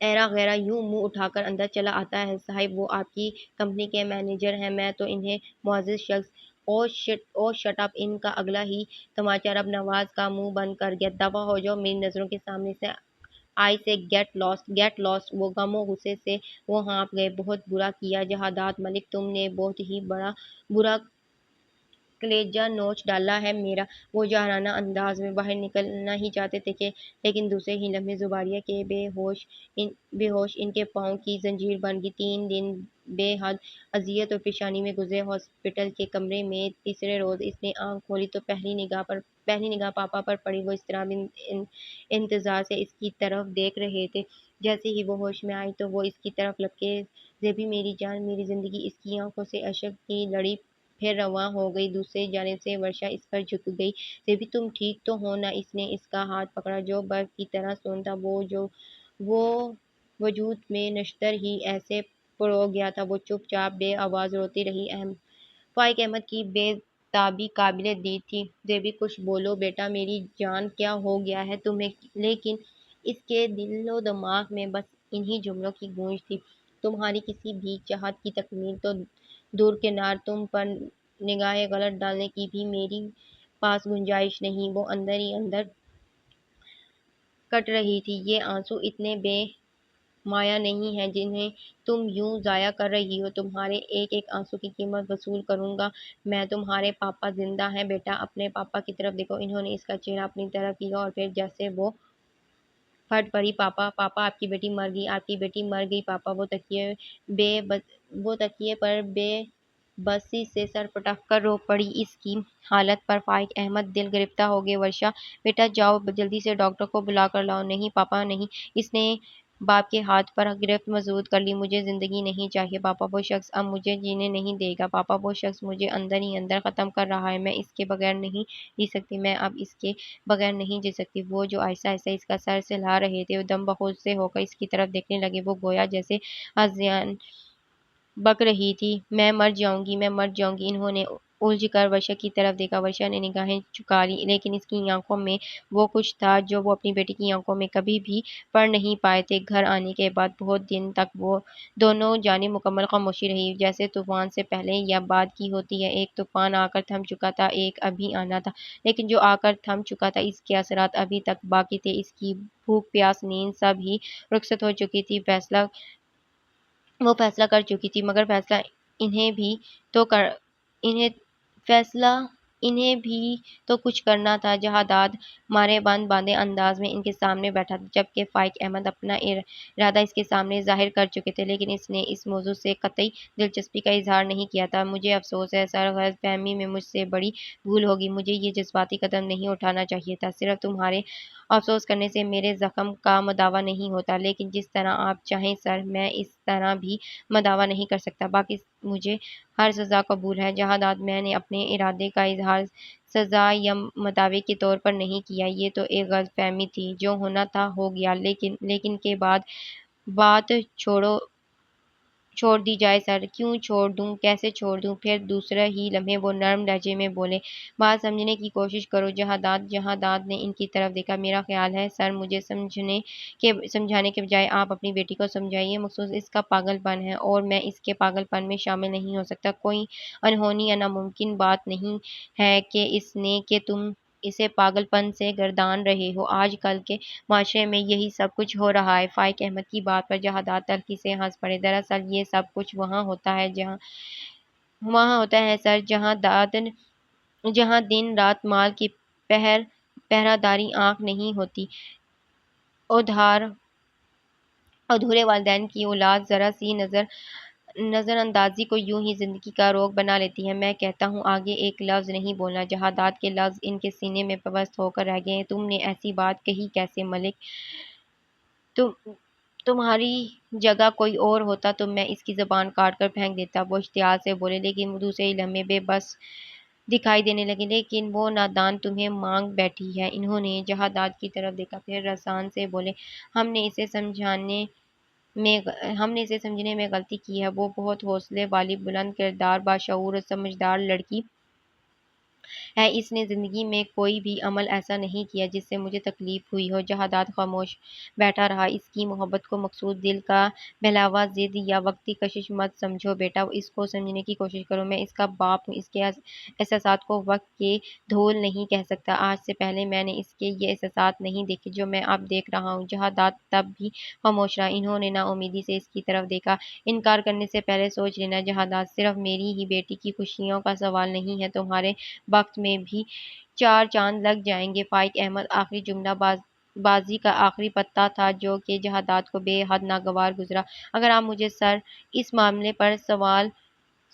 ایرا غیرہ یوں منہ اٹھا کر اندر چلا آتا ہے۔ صاحب وہ آپ کی کمپنی کے مینیجر ہیں، میں تو انہیں معزز شخص۔ او شٹ اپ، ان کا اگلا ہی تماچا اب نواز کا منہ بند کر گیا۔ دفعہ ہو جاؤ میری نظروں کے سامنے سے۔ آئی سے گیٹ لاسٹ۔ وہ غم و غصے سے وہ ہانپ گئے۔ بہت برا کیا جہادات ملک، تم نے بہت ہی برا کلیجہ نوچ ڈالا ہے میرا۔ وہ جارحانہ انداز میں باہر نکلنا ہی چاہتے تھے لیکن دوسرے ہی لمحے زباریہ کے بے ہوش ان کے پاؤں کی زنجیر بن گئی۔ 3 دن بے حد اذیت اور پریشانی میں گزرے ہاسپٹل کے کمرے میں۔ تیسرے روز اس نے آنکھ کھولی تو پہلی نگاہ پاپا پر پڑی۔ وہ اضطراب انتظار سے اس کی طرف دیکھ رہے تھے۔ جیسے ہی وہ ہوش میں آئی تو وہ اس کی طرف لپکے۔ زیبی میری جان، میری زندگی۔ اس کی آنکھوں سے اشک کی لڑی پھر رواں ہو گئی۔ دوسری جانب سے ورشا اس پر جھک گئی۔ زیبی تم ٹھیک تو ہو نا؟ اس نے اس کا ہاتھ پکڑا جو برف کی طرح سون تھا۔ وہ وجود میں نشتر ہی ایسے پرو گیا تھا۔ وہ چپ چاپ بے آواز روتی رہی۔ فائق احمد کی بے تابی قابل دید تھی۔ زیبی کچھ بولو بیٹا، میری جان کیا ہو گیا ہے تمہیں؟ لیکن اس کے دل و دماغ میں بس انہی جملوں کی گونج تھی۔ تمہاری کسی بھی چاہت کی تکمیل تو درکنار، تم پر نگاہ غلط ڈالنے کی بھی میرے پاس گنجائش نہیں۔ وہ اندر ہی اندر کٹ رہی تھی۔ یہ آنسو اتنے بے مایہ نہیں ہیں جنہیں تم یوں ضائع کر رہی ہو۔ تمہارے ایک ایک آنسو کی قیمت وصول کروں گا میں۔ تمہارے پاپا زندہ ہیں بیٹا، اپنے پاپا کی طرف دیکھو۔ انہوں نے اس کا چہرہ اپنی طرف کیا اور پھر جیسے وہ پھٹ پڑی۔ پاپا آپ کی بیٹی مر گئی، آپ کی بیٹی مر گئی پاپا۔ وہ تکیے پر بے بسی سے سر پٹک کر رو پڑی۔ اس کی حالت پر فائق احمد دل گرفتہ ہو گئے۔ ورشا بیٹا جاؤ جلدی سے ڈاکٹر کو بلا کر لاؤ۔ نہیں پاپا نہیں، اس نے باپ کے ہاتھ پر گرفت مضبوط کر لی۔ مجھے زندگی نہیں چاہیے پاپا، وہ شخص اب مجھے جینے نہیں دے گا پاپا، وہ شخص مجھے اندر ہی اندر ختم کر رہا ہے۔ میں اس کے بغیر نہیں جی سکتی، میں اب اس کے بغیر نہیں جی سکتی۔ وہ جو آہستہ آہستہ اس کا سر سہلا رہے تھے دم بخود سے ہو کر اس کی طرف دیکھنے لگے۔ وہ گویا جیسے آذیان بک رہی تھی۔ میں مر جاؤں گی، میں مر جاؤں گی۔ انہوں نے الجھ کر ورشا کی طرف دیکھا۔ ورشا نے نگاہیں چکا لی لیکن اس کی آنکھوں میں وہ کچھ تھا جو وہ اپنی بیٹی کی آنکھوں میں کبھی بھی پڑھ نہیں پائے تھے۔ گھر آنے کے بعد بہت دن تک وہ دونوں جانب مکمل خاموشی رہی، جیسے طوفان سے پہلے یا بعد کی ہوتی ہے۔ ایک طوفان آ کر تھم چکا تھا، ایک ابھی آنا تھا، لیکن جو آ کر تھم چکا تھا اس کے اثرات ابھی تک باقی تھے۔ اس کی بھوک پیاس نیند سب ہی رخصت ہو چکی تھی۔ وہ فیصلہ کر چکی تھی، مگر فیصلہ انہیں بھی تو کچھ کرنا تھا۔ جہادات مارے باندھے انداز میں ان کے سامنے بیٹھا تھا، جبکہ فائق احمد اپنا ارادہ اس کے سامنے ظاہر کر چکے تھے، لیکن اس نے اس موضوع سے قطعی دلچسپی کا اظہار نہیں کیا تھا۔ مجھے افسوس ہے سر، غلط فہمی میں مجھ سے بڑی بھول ہوگی۔ مجھے یہ جذباتی قدم نہیں اٹھانا چاہیے تھا۔ صرف تمہارے افسوس کرنے سے میرے زخم کا مداوا نہیں ہوتا، لیکن جس طرح آپ چاہیں سر، میں اس طرح بھی مداوا نہیں کر سکتا۔ باقی مجھے ہر سزا قبول ہے۔ جہادات میں نے اپنے ارادے کا اظہار سزا یا مداوے کے طور پر نہیں کیا، یہ تو ایک غلط فہمی تھی۔ جو ہونا تھا ہو گیا، لیکن کے بعد بات چھوڑ دی جائے سر۔ کیوں چھوڑ دوں، کیسے چھوڑ دوں؟ پھر دوسرے ہی لمحے وہ نرم لہجے میں بولے، بات سمجھنے کی کوشش کرو جہادات نے ان کی طرف دیکھا۔ میرا خیال ہے سر، مجھے سمجھانے کے بجائے آپ اپنی بیٹی کو سمجھائیے۔ مخصوص اس کا پاگل پن ہے اور میں اس کے پاگل پن میں شامل نہیں ہو سکتا۔ کوئی انہونی یا ناممکن بات نہیں ہے کہ تم اسے پاگل پن سے گردان رہے ہو۔ آج کل کے معاشرے میں یہی سب کچھ ہو رہا ہے۔ فائق احمد کی بات پر جہادات تلخی سے ہنس پڑے۔ دراصل یہ سب کچھ وہاں ہوتا ہے سر، جہاں دن رات مال کی پہرہ داری آنکھ نہیں ہوتی۔ ادھورے والدین کی اولاد ذرا سی نظر اندازی کو یوں ہی زندگی کا روگ بنا لیتی ہے۔ میں کہتا ہوں آگے ایک لفظ نہیں بولنا۔ جہادات کے لفظ ان کے سینے میں پیوست ہو کر رہ گئے۔ تم نے ایسی بات کہی کیسے ملک؟ تمہاری جگہ کوئی اور ہوتا تو میں اس کی زبان کاٹ کر پھینک دیتا۔ وہ اشتعال سے بولے، لیکن وہ دوسرے ہی لمحے بے بس دکھائی دینے لگے۔ لیکن وہ نادان تمہیں مانگ بیٹھی ہے۔ انہوں نے جہادات کی طرف دیکھا، پھر رسان سے بولے، ہم نے اسے سمجھنے میں غلطی کی ہے۔ وہ بہت حوصلے والی، بلند کردار، باشعور اور سمجھدار لڑکی ہے। اس نے زندگی میں کوئی بھی عمل ایسا نہیں کیا جس سے مجھے تکلیف ہوئی ہو۔ جہادات خاموش بیٹھا رہا۔ اس کی محبت کو مقصود دل کا بہلاوا، ضد یا وقتی کشش مت سمجھو بیٹا، اس کو سمجھنے کی کوشش کرو۔ میں اس کا باپ ہوں، اس کے احساسات کو وقت کے دھول نہیں کہہ سکتا۔ آج سے پہلے میں نے اس کے یہ احساسات نہیں دیکھے جو میں اب دیکھ رہا ہوں۔ جہادات تب بھی خاموش رہا۔ انہوں نے نا امیدی سے اس کی طرف دیکھا۔ انکار کرنے سے پہلے سوچ لینا جہادات، صرف میری ہی بیٹی کی خوشیوں کا سوال نہیں ہے، تمہارے بخت میں بھی چار چاند لگ جائیں گے۔ فائق احمد آخری جملہ بازی کا آخری پتا تھا جو کہ جہادات کو بے حد ناگوار گزرا۔ اگر آپ مجھے سر اس معاملے پر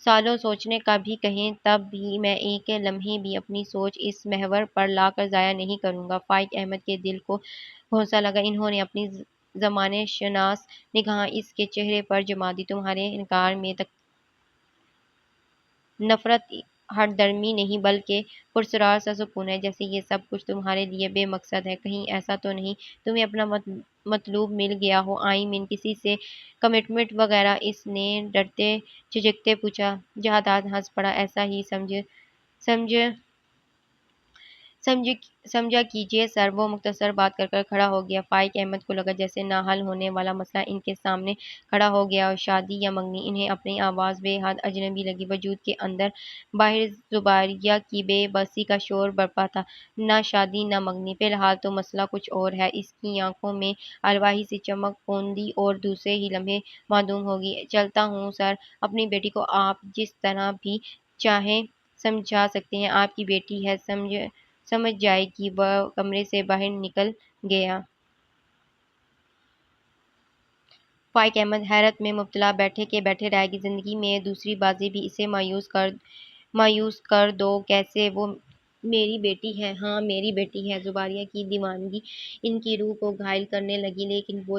سالوں سوچنے کا بھی کہیں تب بھی میں ایک لمحے بھی اپنی سوچ اس محور پر لا کر ضائع نہیں کروں گا۔ فائق احمد کے دل کو گھونسا لگا۔ انہوں نے اپنی زمانے شناس نگاہ اس کے چہرے پر جما دی۔ تمہارے انکار میں نفرت ہٹ درمی نہیں بلکہ پرسرار سا سکون ہے، جیسے یہ سب کچھ تمہارے لیے بے مقصد ہے۔ کہیں ایسا تو نہیں تمہیں اپنا مطلوب مل گیا ہو؟ آئی مین کسی سے کمٹمنٹ وغیرہ؟ اس نے ڈرتے جھجکتے پوچھا۔ جہادات ہنس پڑا۔ ایسا ہی سمجھ سمجھا کیجیے سر۔ وہ مختصر بات کر کر کھڑا ہو گیا۔ فائق احمد کو لگا جیسے نہ حل ہونے والا مسئلہ ان کے سامنے کھڑا ہو گیا ہو۔ شادی یا منگنی؟ انہیں اپنی آواز بے حد اجنبی لگی۔ وجود کے اندر باہر زباریہ کی بے بسی کا شور برپا تھا۔ نہ شادی نہ منگنی، فی الحال تو مسئلہ کچھ اور ہے۔ اس کی آنکھوں میں الواحی سی چمک پھوندی اور دوسرے ہی لمحے معدوم ہو گئی۔ چلتا ہوں سر، اپنی بیٹی کو آپ جس طرح بھی چاہیں سمجھا سکتے ہیں۔ آپ کی بیٹی ہے، سمجھ جائے گی۔ وہ کمرے سے باہر نکل گیا۔ فائق احمد حیرت میں مبتلا بیٹھے کے بیٹھے رہ گئے۔ زندگی میں دوسری بازی بھی اسے مایوس کر دو کیسے؟ وہ میری بیٹی ہے، ہاں میری بیٹی ہے۔ زباریہ کی دیوانگی ان کی روح کو گھائل کرنے لگی۔ لیکن وہ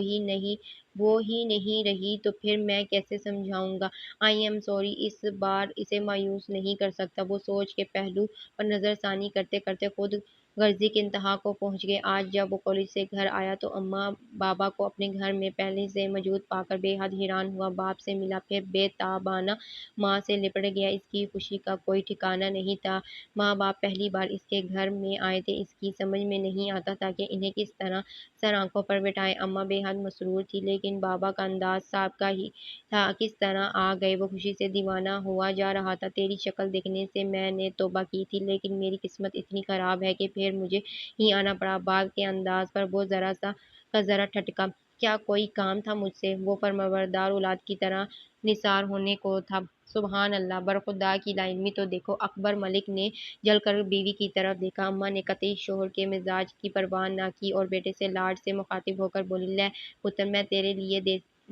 ہی نہیں رہی تو پھر میں کیسے سمجھاؤں گا؟ آئی ایم سوری، اس بار اسے مایوس نہیں کر سکتا۔ وہ سوچ کے پہلو پر نظر ثانی کرتے کرتے خود غرضی کی انتہا کو پہنچ گئے۔ آج جب وہ کالج سے گھر آیا تو اماں بابا کو اپنے گھر میں پہلے سے موجود پا کر بے حد حیران ہوا۔ باپ سے ملا، پھر بے تابانہ ماں سے لپٹ گیا۔ اس کی خوشی کا کوئی ٹھکانہ نہیں تھا۔ ماں باپ پہلی بار اس کے گھر میں آئے تھے۔ اس کی سمجھ میں نہیں آتا تھا کہ انہیں کس طرح سر آنکھوں پر بٹھائے۔ اماں بے حد مسرور تھی، لیکن بابا کا انداز سابقہ ہی تھا۔ کس طرح آ گئے؟ وہ خوشی سے دیوانہ ہوا جا رہا تھا۔ تیری شکل دیکھنے سے میں نے توبہ کی تھی، لیکن میری قسمت اتنی خراب ہے کہ پھر مجھے ہی آنا پڑا۔ باپ کے انداز پر وہ ذرا سا کا ذرا ٹھٹکا۔ کیا کوئی کام تھا مجھ سے؟ وہ فرمانبردار اولاد کی طرح نثار ہونے کو تھا۔ سبحان اللہ، برخدا کی لا علمی تو دیکھو۔ اکبر ملک نے جل کر بیوی کی طرف دیکھا۔ اماں نے قطعی شوہر کے مزاج کی پرواہ نہ کی اور بیٹے سے لاڈ سے مخاطب ہو کر بولی، لے پتر، میں تیرے لیے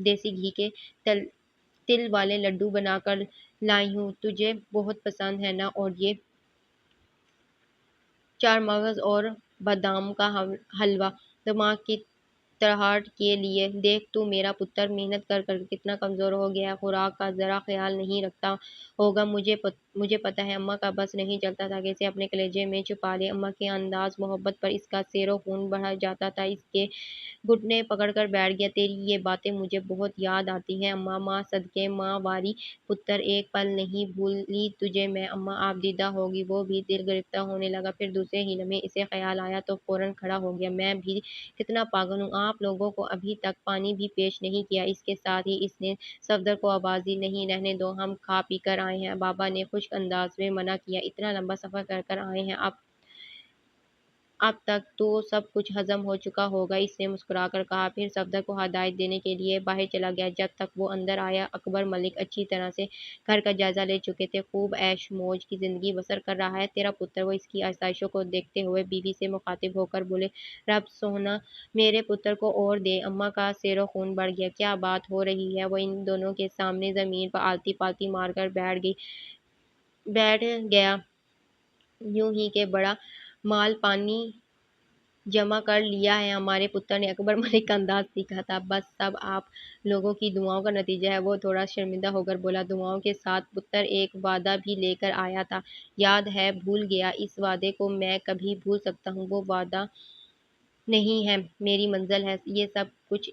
دیسی گھی کے تل والے لڈو بنا کر لائی ہوں، تجھے بہت پسند ہے نا؟ اور یہ چار مغز اور بادام کا حلوہ دماغ کی ترہاٹ کے لیے۔ دیکھ تو میرا پتر محنت کر کر کتنا کمزور ہو گیا ہے، خوراک کا ذرا خیال نہیں رکھتا ہوگا۔ مجھے پتا ہے۔ اماں کا بس نہیں چلتا تھا کہ اسے اپنے کلیجے میں چھپا لے۔ اماں کے انداز محبت پر اس کا سیر و خون بڑھ جاتا تھا۔ اس کے گھٹنے پکڑ کر بیٹھ گیا۔ تیری یہ باتیں مجھے بہت یاد آتی ہیں اماں، ماں صدقے ماں واری پتر، ایک پل نہیں بھولی تجھے میں۔ اماں آپ دیدہ ہوگی؟ وہ بھی دل گرفتہ ہونے لگا۔ پھر دوسرے ہی لمحے اسے خیال آیا تو فوراً کھڑا ہو گیا۔ میں بھی کتنا پاگل ہوں، آپ لوگوں کو ابھی تک پانی بھی پیش نہیں کیا۔ اس کے ساتھ ہی اس نے صفدر کو آواز دی، نہیں رہنے دو، ہم کھا پی کر آئے ہیں۔ بابا نے خشک انداز میں منع کیا، اتنا لمبا سفر کر کر آئے ہیں، اب تک تو سب کچھ ہضم ہو چکا ہوگا، اس نے مسکرا کر کہا۔ پھر صفدر کو ہدایت دینے کے لیے باہر چلا گیا۔ جب تک وہ اندر آیا اکبر ملک اچھی طرح سے گھر کا جائزہ لے چکے تھے۔ خوب عیش موج کی زندگی بسر کر رہا ہے تیرا پتر۔ وہ اس کی آسائشوں کو دیکھتے ہوئے بیوی سے مخاطب ہو کر بولے، رب سونا میرے پتر کو اور دے۔ اماں کا سیر و خون بڑھ گیا۔ کیا بات ہو رہی ہے؟ وہ ان دونوں کے سامنے زمین پر آلتی پالتی مار کر بیٹھ گیا، یوں ہی کہ بڑا مال پانی جمع کر لیا ہے ہمارے پتر نے۔ اکبر ملک کا انداز سیکھا تھا، بس سب آپ لوگوں کی دعاؤں کا نتیجہ ہے۔ وہ تھوڑا شرمندہ ہو کر بولا، دعاؤں کے ساتھ پتر ایک وعدہ بھی لے کر آیا تھا، یاد ہے؟ بھول گیا؟ اس وعدے کو میں کبھی بھول سکتا ہوں؟ وہ وعدہ نہیں ہے، میری منزل ہے۔ یہ سب کچھ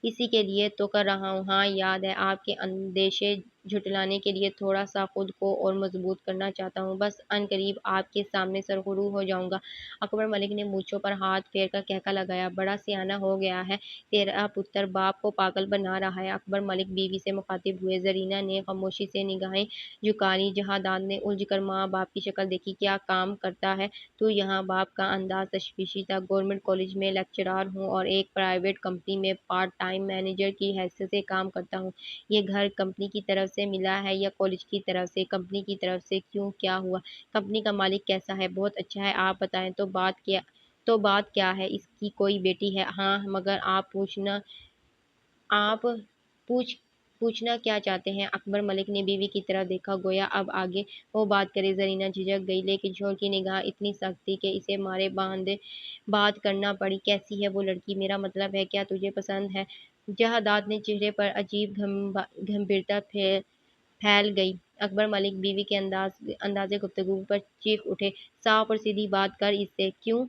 اسی کے لیے تو کر رہا ہوں۔ ہاں یاد ہے، آپ کے اندیشے جھٹلانے کے لیے تھوڑا سا خود کو اور مضبوط کرنا چاہتا ہوں، بس عنقریب آپ کے سامنے سرخرو ہو جاؤں گا۔ اکبر ملک نے مونچھوں پر ہاتھ پھیر کر کہکا لگایا، بڑا سیانہ ہو گیا ہے، تیرا پتر باپ کو پاگل بنا رہا ہے۔ اکبر ملک بیوی سے مخاطب ہوئے۔ زرینہ نے خاموشی سے نگاہیں جھکا لیں۔ جہادات نے الجھ کر ماں باپ کی شکل دیکھی۔ کیا کام کرتا ہے تو یہاں؟ باپ کا انداز تشویشی تھا۔ گورنمنٹ کالج میں لیکچرار ہوں اور ایک پرائیویٹ کمپنی میں پارٹ ٹائم مینیجر کی حیثیت سے کام کرتا ہوں۔ یہ گھر کمپنی کی طرف سے ملا ہے یا کالج کی طرف سے؟ کمپنی کی طرف سے۔ کیوں، کیا ہوا؟ کمپنی کا مالک کیسا ہے؟ بہت اچھا ہے۔ آپ بتائیں تو بات کیا ہے؟ اس کی کوئی بیٹی ہے؟ ہاں، مگر آپ پوچھنا کیا چاہتے ہیں؟ اکبر ملک نے بیوی کی طرف دیکھا، گویا اب آگے وہ بات کرے۔ زرینہ جھجک گئی، لیکن شوہر کی نگاہ اتنی سخت تھی کہ اسے مارے باندھے بات کرنا پڑی۔ کیسی ہے وہ لڑکی؟ میرا مطلب ہے کیا تجھے پسند ہے؟ جہادات نے چہرے پر عجیب گمبھیرتا پھیل گئی۔ اکبر ملک بیوی کے انداز گفتگو پر چیخ اٹھے، صاف اور سیدھی بات کر اس سے، کیوں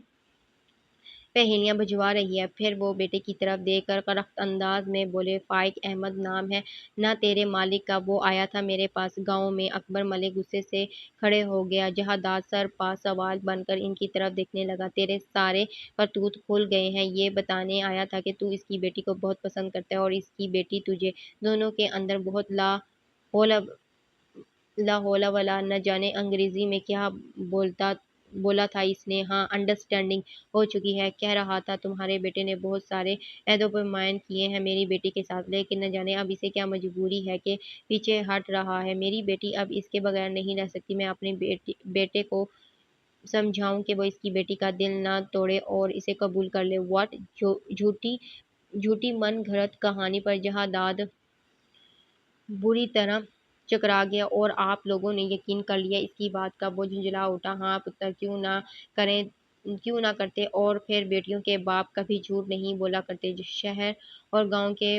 پہیلیاں بجھوا رہی ہے؟ پھر وہ بیٹے کی طرف دیکھ کر کرخت انداز میں بولے، فائق احمد نام ہے نا تیرے مالک کا، وہ آیا تھا میرے پاس گاؤں میں۔ اکبر ملک غصے سے کھڑے ہو گیا۔ جہادات سر پا سوال بن کر ان کی طرف دیکھنے لگا، تیرے سارے کرتوت کھل گئے ہیں۔ یہ بتانے آیا تھا کہ تو اس کی بیٹی کو بہت پسند کرتا ہے اور اس کی بیٹی تجھے۔ دونوں کے اندر بہت لا حول ولا نہ جانے انگریزی میں کیا بولا تھا اس نے۔ ہاں، انڈرسٹینڈنگ ہو چکی ہے۔ کہہ رہا تھا تمہارے بیٹے نے بہت سارے عہد و پیمان کیے ہیں میری بیٹی کے ساتھ، لیکن نہ جانے اب اسے کیا مجبوری ہے کہ پیچھے ہٹ رہا ہے۔ میری بیٹی اب اس کے بغیر نہیں رہ سکتی۔ میں اپنے بیٹے کو سمجھاؤں کہ وہ اس کی بیٹی کا دل نہ توڑے اور اسے قبول کر لے۔ واٹ؟ جھوٹی من گھڑت کہانی پر جہادات بری طرح چکرا گیا، اور آپ لوگوں نے یقین کر لیا اس کی بات کا؟ وہ جھنجھلا اٹھا، ہاں پتر، کیوں نہ کرتے؟ اور پھر بیٹیوں کے باپ کبھی جھوٹ نہیں بولا کرتے۔ شہر اور گاؤں کے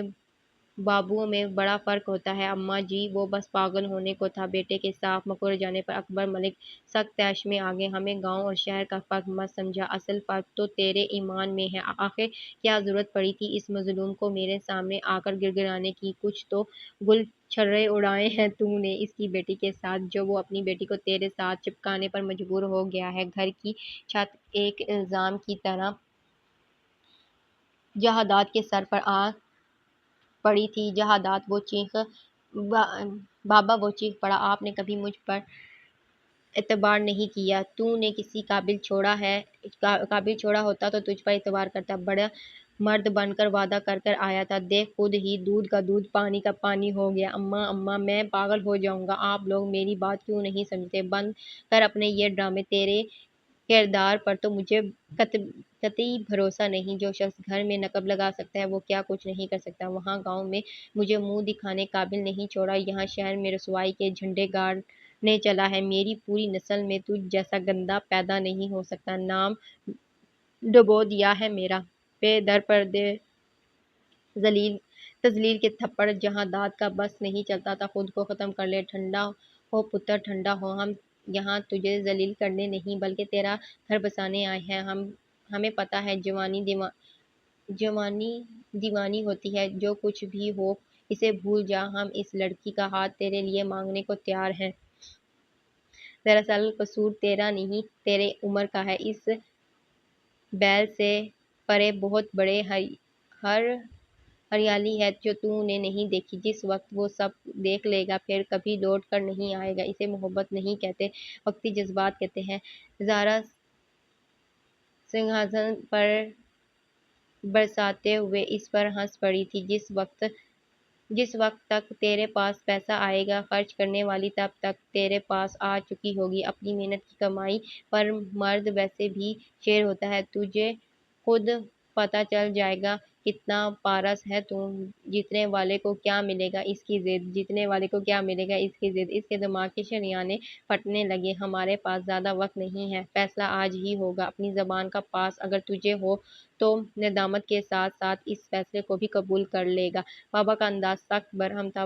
بابوؤں میں بڑا فرق ہوتا ہے اماں جی، وہ بس پاگل ہونے کو تھا۔ بیٹے کے صاف مکر جانے پر اکبر ملک سخت طیش میں آ گئے۔ ہمیں گاؤں اور شہر کا فرق مت سمجھا، اصل فرق تو تیرے ایمان میں ہے۔ آخر کیا ضرورت پڑی تھی اس مظلوم کو میرے سامنے آ کر گڑگڑانے کی؟ کچھ تو گل چھرے اڑائے ہیں تم نے اس کی بیٹی کے ساتھ، جو وہ اپنی بیٹی کو تیرے ساتھ چپکانے پر مجبور ہو گیا ہے۔ گھر کی چھت ایک الزام کی طرح جہادات کے سر پر آ پڑی تھی۔ جہادات بابا وہ چیخ پڑا، آپ نے کبھی مجھ پر اعتبار نہیں کیا؟ تو نے کسی قابل چھوڑا ہوتا تو تجھ پر اعتبار کرتا، بڑا مرد بن کر وعدہ کر کر آیا تھا، دیکھ خود ہی دودھ کا دودھ پانی کا پانی ہو گیا۔ اماں میں پاگل ہو جاؤں گا۔ آپ لوگ میری بات کیوں نہیں سمجھتے؟ بند کر اپنے یہ ڈرامے، تیرے کردار پر تو مجھے قطعی بھروسہ نہیں۔ جو شخص گھر میں نقب لگا سکتا ہے وہ کیا کچھ نہیں کر سکتا؟ وہاں گاؤں میں مجھے منہ دکھانے قابل نہیں چھوڑا، یہاں شہر میں رسوائی کے جھنڈے گاڑنے چلا ہے۔ میری پوری نسل میں تجھ جیسا گندا پیدا نہیں ہو سکتا۔ نام ڈبو دیا ہے میرا۔ بے درپردے تذلیل کے تھپڑ جہادات کا بس نہیں چلتا تھا، خود کو ختم کر لے۔ ٹھنڈا ہو پتر، ٹھنڈا ہو، ہم یہاں تجھے ذلیل کرنے نہیں بلکہ تیرا گھر بسانے آئے ہیں۔ ہمیں پتہ ہے جوانی دیوانی ہوتی ہے، جو کچھ بھی ہو اسے بھول جا، ہم اس لڑکی کا ہاتھ تیرے لیے مانگنے کو تیار ہیں۔ دراصل قصور تیرا نہیں، تیرے عمر کا ہے۔ اس بیل سے پرے بہت بڑے ہریالی ہے جو تو نے نہیں دیکھی۔ جس وقت وہ سب دیکھ لے گا پھر کبھی لوٹ کر نہیں آئے گا۔ اسے محبت نہیں کہتے، وقتی جذبات کہتے ہیں۔ زہرا سنگھاسن پر برساتے ہوئے اس پر ہنس پڑی تھی، جس وقت تک تیرے پاس پیسہ آئے گا خرچ کرنے والی، تب تک تیرے پاس آ چکی ہوگی اپنی محنت کی کمائی۔ پر مرد ویسے بھی شیر ہوتا ہے، تجھے خود پتہ چل جائے گا کتنا پارس ہے تو۔ جیتنے والے کو کیا ملے گا اس کی ضد، جیتنے والے کو کیا ملے گا اس کی ضد۔ اس کے دماغ کے شریانے پھٹنے لگے۔ ہمارے پاس زیادہ وقت نہیں ہے، فیصلہ آج ہی ہوگا۔ اپنی زبان کا پاس اگر تجھے ہو تو ندامت کے ساتھ ساتھ اس فیصلے کو بھی قبول کر لے گا۔ بابا کا انداز سخت برہم تھا،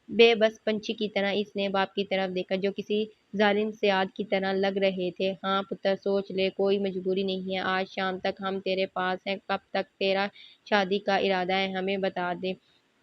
بے بس پنچھی کی طرح اس نے باپ کی طرف دیکھا جو کسی ظالم صیاد کی طرح لگ رہے تھے۔ ہاں پتر، سوچ لے، کوئی مجبوری نہیں ہے، آج شام تک ہم تیرے پاس ہیں، کب تک تیرا شادی کا ارادہ ہے ہمیں بتا دے۔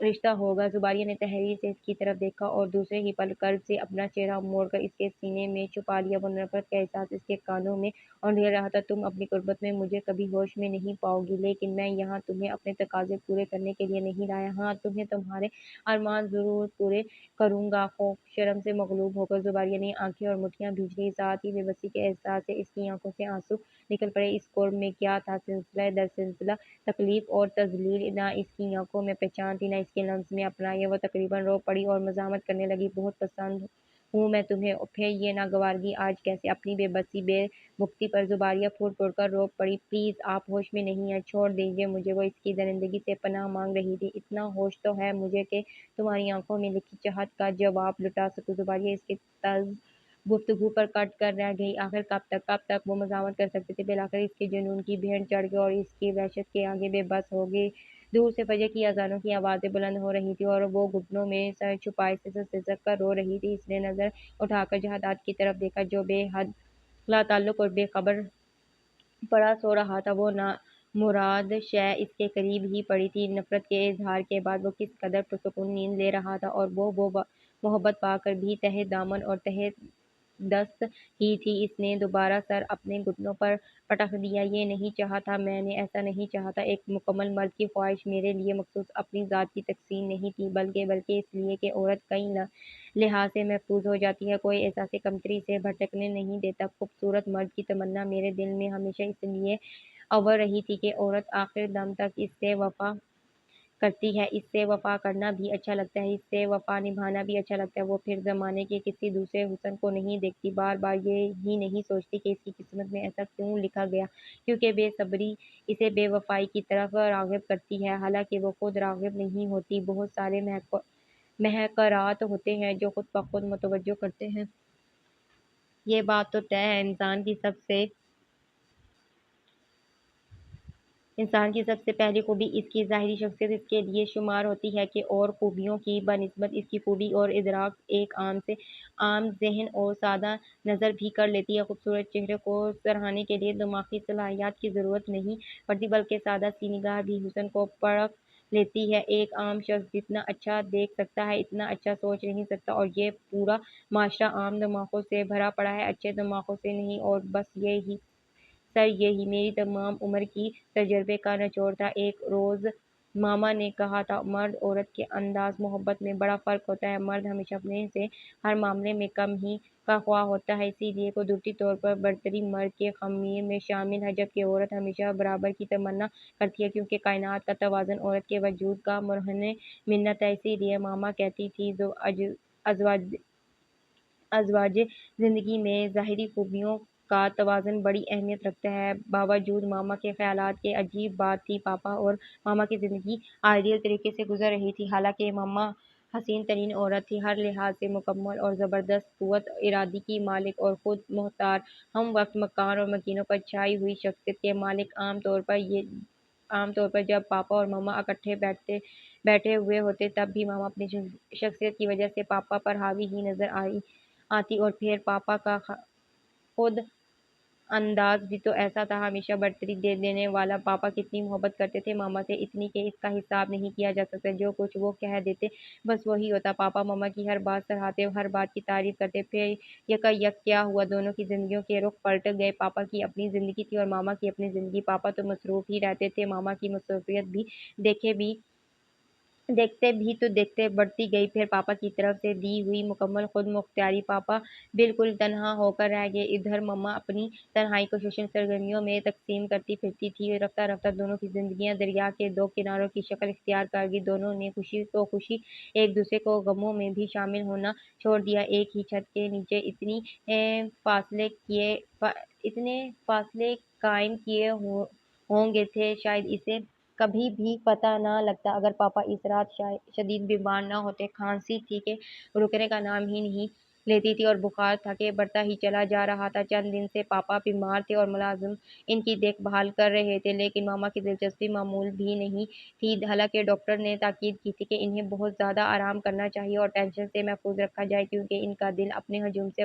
رشتہ ہوگا۔ زباریہ نے تحریر سے اس کی طرف دیکھا اور دوسرے ہی پل کرب سے اپنا چہرہ موڑ کر اس کے سینے میں چھپا لیا۔ وہ نفرت کا احساس اس کے کانوں میں اونڈھیل رہا تھا۔ تم اپنی غربت میں مجھے کبھی ہوش میں نہیں پاؤ گی، لیکن میں یہاں تمہیں اپنے تقاضے پورے کرنے کے لیے نہیں لایا۔ ہاں، تمہیں تمہارے ارمان ضرور پورے کروں گا۔ خوف شرم سے مغلوب ہو کر زباریہ کی آنکھیں اور مٹھیاں بھیج گئیں، ساتھ ہی بے بسی کے احساس سے اس کی آنکھوں سے آنسو نکل پڑے۔ اس قرب میں کیا تھا سلسلہ در سلسلہ تکلیف اور تذلیل، نہ اس کی آنکھوں میں پہچان تھی، نہ اس کے لمس میں اپنائیت۔ وہ تقریباً رو پڑی اور مزاحمت کرنے لگی، بہت پسند ہوں میں تمہیں، پھر یہ ناگوارگی آج کیسے؟ اپنی بے بسی بے بختی پر زباریہ پھوٹ پھوٹ کر رو پڑی۔ پلیز، آپ ہوش میں نہیں ہیں، چھوڑ دیجیے مجھے۔ وہ اس کی درندگی سے پناہ مانگ رہی تھی۔ اتنا ہوش تو ہے مجھے کہ تمہاری آنکھوں میں لکھی چاہت کا جواب لٹا سکوں۔ زباریہ اس کے طرز گفتگو پر کٹ کر رہ گئی۔ آخر کب تک وہ مزاحمت کر سکتے تھے؟ بالآخر اس کے جنون کی بھیڑ چڑھ گئی اور اس کی وحشت کے آگے بے بس ہو گئی۔ دور سے فجر کی اذانوں کی آوازیں بلند ہو رہی تھیں اور وہ گھٹنوں میں سر چھپائے سسک کر رو رہی تھی۔ اس نے نظر اٹھا کر جہاد کی طرف دیکھا، جو بے حد لاتعلق اور بے خبر پڑا سو رہا تھا۔ وہ نامراد شے اس کے قریب ہی پڑی تھی۔ نفرت کے اظہار کے بعد وہ کس قدر پرسکون نیند لے رہا تھا، اور وہ محبت پا کر بھی تہہ دامن اور تہہ دست ہی تھی۔ اس نے دوبارہ سر اپنے گھٹنوں پر پٹک دیا۔ یہ نہیں چاہا تھا میں نے، ایسا نہیں چاہا تھا۔ ایک مکمل مرد کی خواہش میرے لیے مخصوص اپنی ذات کی تقسیم نہیں تھی، بلکہ اس لیے کہ عورت کئی لحاظ سے محفوظ ہو جاتی ہے، کوئی احساس کمتری اسے بھٹکنے نہیں دیتا۔ خوبصورت مرد کی تمنا میرے دل میں ہمیشہ اس لیے اول رہی تھی کہ عورت آخر دم تک اس سے وفا کرتی ہے۔ اس سے وفا کرنا بھی اچھا لگتا ہے، اس سے وفا نبھانا بھی اچھا لگتا ہے۔ وہ پھر زمانے کے کسی دوسرے حسن کو نہیں دیکھتی، بار بار یہ ہی نہیں سوچتی کہ اس کی قسمت میں ایسا کیوں لکھا گیا، کیونکہ بے صبری اسے بے وفائی کی طرف راغب کرتی ہے، حالانکہ وہ خود راغب نہیں ہوتی۔ بہت سارے محرکات ہوتے ہیں جو خود بخود متوجہ کرتے ہیں۔ یہ بات تو طے ہے، انسان کی سب سے پہلی خوبی اس کی ظاہری شخصیت اس کے لیے شمار ہوتی ہے کہ اور خوبیوں کی بنسبت اس کی خوبی اور ادراک ایک عام ذہن اور سادہ نظر بھی کر لیتی ہے۔ خوبصورت چہرے کو سراہنے کے لیے دماغی صلاحیات کی ضرورت نہیں پڑتی، بلکہ سادہ سی نگاہ بھی حسن کو پرکھ لیتی ہے۔ ایک عام شخص جتنا اچھا دیکھ سکتا ہے، اتنا اچھا سوچ نہیں سکتا، اور یہ پورا معاشرہ عام دماغوں سے بھرا پڑا ہے، اچھے دماغوں سے نہیں۔ اور بس یہی میری تمام عمر کی تجربے کا نچوڑ تھا۔ ایک روز ماما نے کہا تھا، مرد عورت کے انداز محبت میں بڑا فرق ہوتا ہے۔ مرد ہمیشہ اپنے سے ہر معاملے میں کم ہی کا خواہ ہوتا ہے، اسی لیے قدرتی طور پر برتری مرد کے خمیر میں شامل ہے، جبکہ عورت ہمیشہ برابر کی تمنا کرتی ہے، کیونکہ کائنات کا توازن عورت کے وجود کا مرہون منت ہے۔ اسی لیے ماما کہتی تھی، ازواج زندگی میں ظاہری خوبیوں کا توازن بڑی اہمیت رکھتا ہے۔ باوجود ماما کے خیالات کے، عجیب بات تھی، پاپا اور ماما کی زندگی آئیڈیل طریقے سے گزر رہی تھی۔ حالانکہ ماما حسین ترین عورت تھی، ہر لحاظ سے مکمل اور زبردست قوت ارادی کی مالک اور خود مختار، ہم وقت مکان اور مکینوں پر چھائی ہوئی شخصیت کے مالک۔ عام طور پر جب پاپا اور ماما اکٹھے بیٹھے ہوئے ہوتے، تب بھی ماما اپنی شخصیت کی وجہ سے پاپا پر حاوی ہی نظر آتی، اور پھر پاپا کا خود انداز بھی تو ایسا تھا، ہمیشہ برتری دے دینے والا۔ پاپا کتنی محبت کرتے تھے ماما سے، اتنی کہ اس کا حساب نہیں کیا جا سکتا۔ جو کچھ وہ کہہ دیتے بس وہی ہوتا۔ پاپا ماما کی ہر بات سراہتے، ہر بات کی تعریف کرتے۔ پھر یکا یک کیا ہوا، دونوں کی زندگیوں کے رخ پلٹ گئے۔ پاپا کی اپنی زندگی تھی اور ماما کی اپنی زندگی۔ پاپا تو مصروف ہی رہتے تھے، ماما کی مصروفیت بھی دیکھتے بڑھتی گئی۔ پھر پاپا کی طرف سے دی ہوئی مکمل خود مختاری، پاپا بالکل تنہا ہو کر رہ گئے۔ ادھر ماما اپنی تنہائی کو سوشل سرگرمیوں میں تقسیم کرتی پھرتی تھی۔ رفتہ رفتہ دونوں کی زندگیاں دریا کے دو کناروں کی شکل اختیار کر گئیں۔ دونوں نے خوشی تو خوشی، ایک دوسرے کو غموں میں بھی شامل ہونا چھوڑ دیا۔ ایک ہی چھت کے نیچے اتنے فاصلے قائم کیے ہوں گے تھے، شاید اسے کبھی بھی پتہ نہ لگتا اگر پاپا اس رات شدید بیمار نہ ہوتے۔ کھانسی تھی کہ رکنے کا نام ہی نہیں لیتی تھی، اور بخار تھا کہ بڑھتا ہی چلا جا رہا تھا۔ چند دن سے پاپا بیمار تھے اور ملازم ان کی دیکھ بھال کر رہے تھے، لیکن ماما کی دلچسپی معمول بھی نہیں تھی۔ حالانکہ ڈاکٹر نے تاکید کی تھی کہ انہیں بہت زیادہ آرام کرنا چاہیے اور ٹینشن سے محفوظ رکھا جائے، کیونکہ ان کا دل اپنے ہجوم سے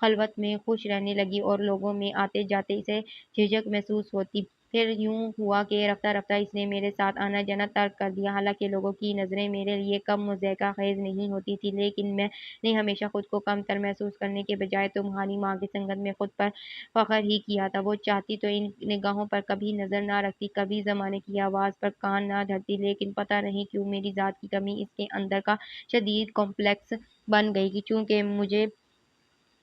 خلوت میں خوش رہنے لگی اور لوگوں میں آتے جاتے اسے جھجک محسوس ہوتی۔ پھر یوں ہوا کہ رفتہ رفتہ اس نے میرے ساتھ آنا جانا ترک کر دیا۔ حالانکہ لوگوں کی نظریں میرے لیے کم مضحکہ خیز نہیں ہوتی تھیں، لیکن میں نے ہمیشہ خود کو کم تر محسوس کرنے کے بجائے تمہاری ماں کی سنگت میں خود پر فخر ہی کیا تھا۔ وہ چاہتی تو ان نگاہوں پر کبھی نظر نہ رکھتی، کبھی زمانے کی آواز پر کان نہ دھرتی، لیکن پتہ نہیں کیوں میری ذات کی کمی اس کے اندر کا شدید کمپلیکس بن گئی کہ چونکہ مجھے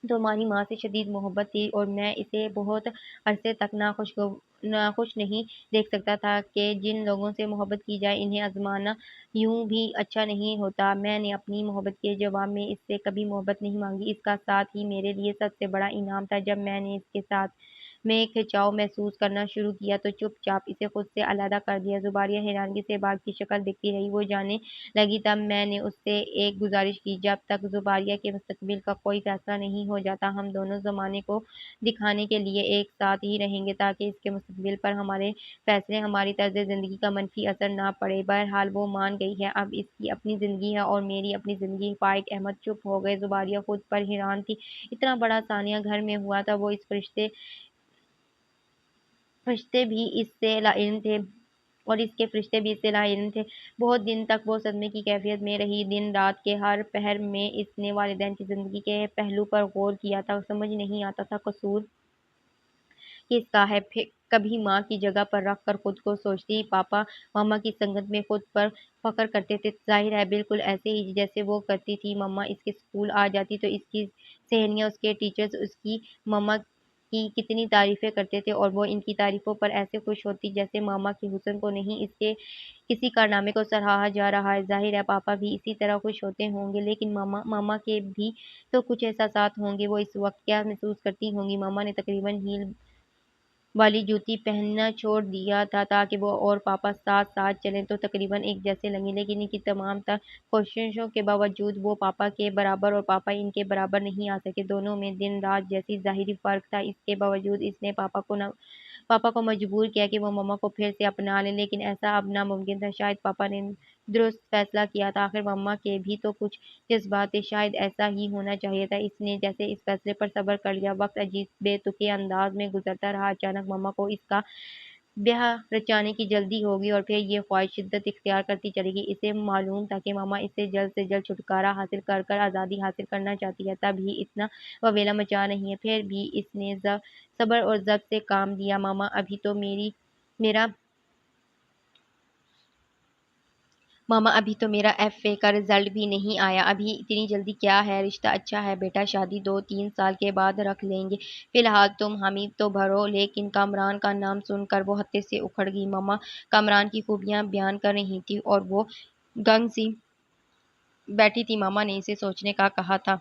تمہاری ماں سے شدید محبت تھی اور میں اسے بہت عرصے تک ناخوش نہیں دیکھ سکتا تھا کہ جن لوگوں سے محبت کی جائے انہیں آزمانا یوں بھی اچھا نہیں ہوتا۔ میں نے اپنی محبت کے جواب میں اس سے کبھی محبت نہیں مانگی۔ اس کا ساتھ ہی میرے لیے سب سے بڑا انعام تھا۔ جب میں نے اس کے ساتھ میں کھنچاؤ محسوس کرنا شروع کیا تو چپ چاپ اسے خود سے علیحدہ کر دیا۔ زباریہ حیرانگی سے باغ کی شکل دیکھتی رہی۔ وہ جانے لگی تب میں نے اس سے ایک گزارش کی، جب تک زباریہ کے مستقبل کا کوئی فیصلہ نہیں ہو جاتا ہم دونوں زمانے کو دکھانے کے لیے ایک ساتھ ہی رہیں گے تاکہ اس کے مستقبل پر ہمارے فیصلے ہماری طرز زندگی کا منفی اثر نہ پڑے۔ بہرحال وہ مان گئی ہے، اب اس کی اپنی زندگی ہے اور میری اپنی زندگی۔ فائق احمد چپ ہو گئے۔ زباریہ خود پر حیران تھی۔ اتنا بڑا سانحہ گھر میں ہوا تھا، وہ اس فرشتے بھی اس سے لاعلم تھے اور اس کے فرشتے بھی اس سے لاعلم تھے۔ بہت دن تک وہ صدمے کی کیفیت میں رہی۔ دن رات کے ہر پہر میں اس نے والدین کی زندگی کے پہلو پر غور کیا تھا۔ سمجھ نہیں آتا تھا قصور کس کا ہے۔ کبھی ماں کی جگہ پر رکھ کر خود کو سوچتی، پاپا ماما کی سنگت میں خود پر فخر کرتے تھے، ظاہر ہے بالکل ایسے ہی جیسے وہ کرتی تھی۔ ماما اس کے اسکول آ جاتی تو اس کی سہیلیاں، اس کے ٹیچرز اس کی ماما کی کتنی تعریفیں کرتے تھے اور وہ ان کی تعریفوں پر ایسے خوش ہوتی جیسے ماما کے حسن کو نہیں، اس کے کسی کارنامے کو سراہا جا رہا ہے۔ ظاہر ہے پاپا بھی اسی طرح خوش ہوتے ہوں گے، لیکن ماما کے بھی تو کچھ احساسات ہوں گے۔ وہ اس وقت کیا محسوس کرتی ہوں گی؟ ماما نے تقریباً ہیل والی جوتی پہننا چھوڑ دیا تھا تاکہ وہ اور پاپا ساتھ ساتھ چلیں تو تقریباً ایک جیسے لگیں، لیکن ان کی تمام تر کوششوں کے باوجود وہ پاپا کے برابر اور پاپا ان کے برابر نہیں آ سکے۔ دونوں میں دن رات جیسی ظاہری فرق تھا۔ اس کے باوجود اس نے پاپا کو مجبور کیا کہ وہ ماما کو پھر سے اپنا لیں، لیکن ایسا اب ناممکن تھا۔ شاید پاپا نے درست فیصلہ کیا تھا، آخر ماما کے بھی تو کچھ جذبات تھے، شاید ایسا ہی ہونا چاہیے تھا۔ اس نے جیسے اس فیصلے پر صبر کر لیا۔ وقت عجیب بے تکے انداز میں گزرتا رہا۔ اچانک ماما کو اس کا بیاہ رچانے کی جلدی ہوگی اور پھر یہ خواہش شدت اختیار کرتی چلی گئی۔ اسے معلوم تھا کہ ماما اس سے جلد چھٹکارا حاصل کر آزادی حاصل کرنا چاہتی ہے، تب ہی اتنا وویلا مچا رہی ہیں۔ پھر بھی اس نے صبر اور ضبط سے کام لیا۔ ماما ابھی تو میرا ایف اے کا رزلٹ بھی نہیں آیا، ابھی اتنی جلدی کیا ہے؟ رشتہ اچھا ہے بیٹا، شادی 2-3 سال کے بعد رکھ لیں گے، فی الحال تم حمید تو بھرو۔ لیکن کامران کا نام سن کر وہ ہتے سے اکھڑ گئی۔ ماما کامران کی خوبیاں بیان کر رہی تھی اور وہ گنگ سی بیٹھی تھی۔ ماما نے اسے سوچنے کا کہا تھا۔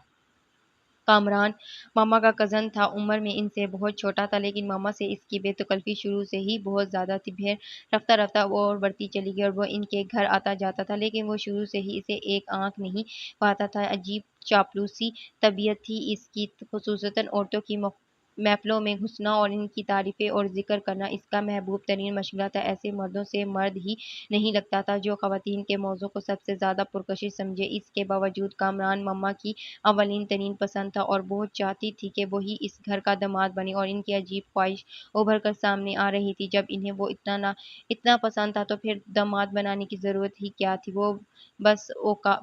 کامران ماما کا کزن تھا، عمر میں ان سے بہت چھوٹا تھا، لیکن ماما سے اس کی بے تکلفی شروع سے ہی بہت زیادہ تھی۔ پھر رفتہ رفتہ وہ اور بڑھتی چلی گئی اور وہ ان کے گھر آتا جاتا تھا، لیکن وہ شروع سے ہی اسے ایک آنکھ نہیں پاتا تھا۔ عجیب چاپلوسی طبیعت تھی اس کی، خصوصاً عورتوں کی محفلوں میں گھسنا اور ان کی تعریفیں اور ذکر کرنا اس کا محبوب ترین مشغلہ تھا۔ ایسے مردوں سے مرد ہی نہیں لگتا تھا جو خواتین کے موضوع کو سب سے زیادہ پرکشش سمجھے۔ اس کے باوجود کامران ماما کی اولین ترین پسند تھا اور بہت چاہتی تھی کہ وہی اس گھر کا داماد بنے، اور ان کی عجیب خواہش ابھر کر سامنے آ رہی تھی۔ جب انہیں وہ اتنا پسند تھا تو پھر داماد بنانے کی ضرورت ہی کیا تھی؟ وہ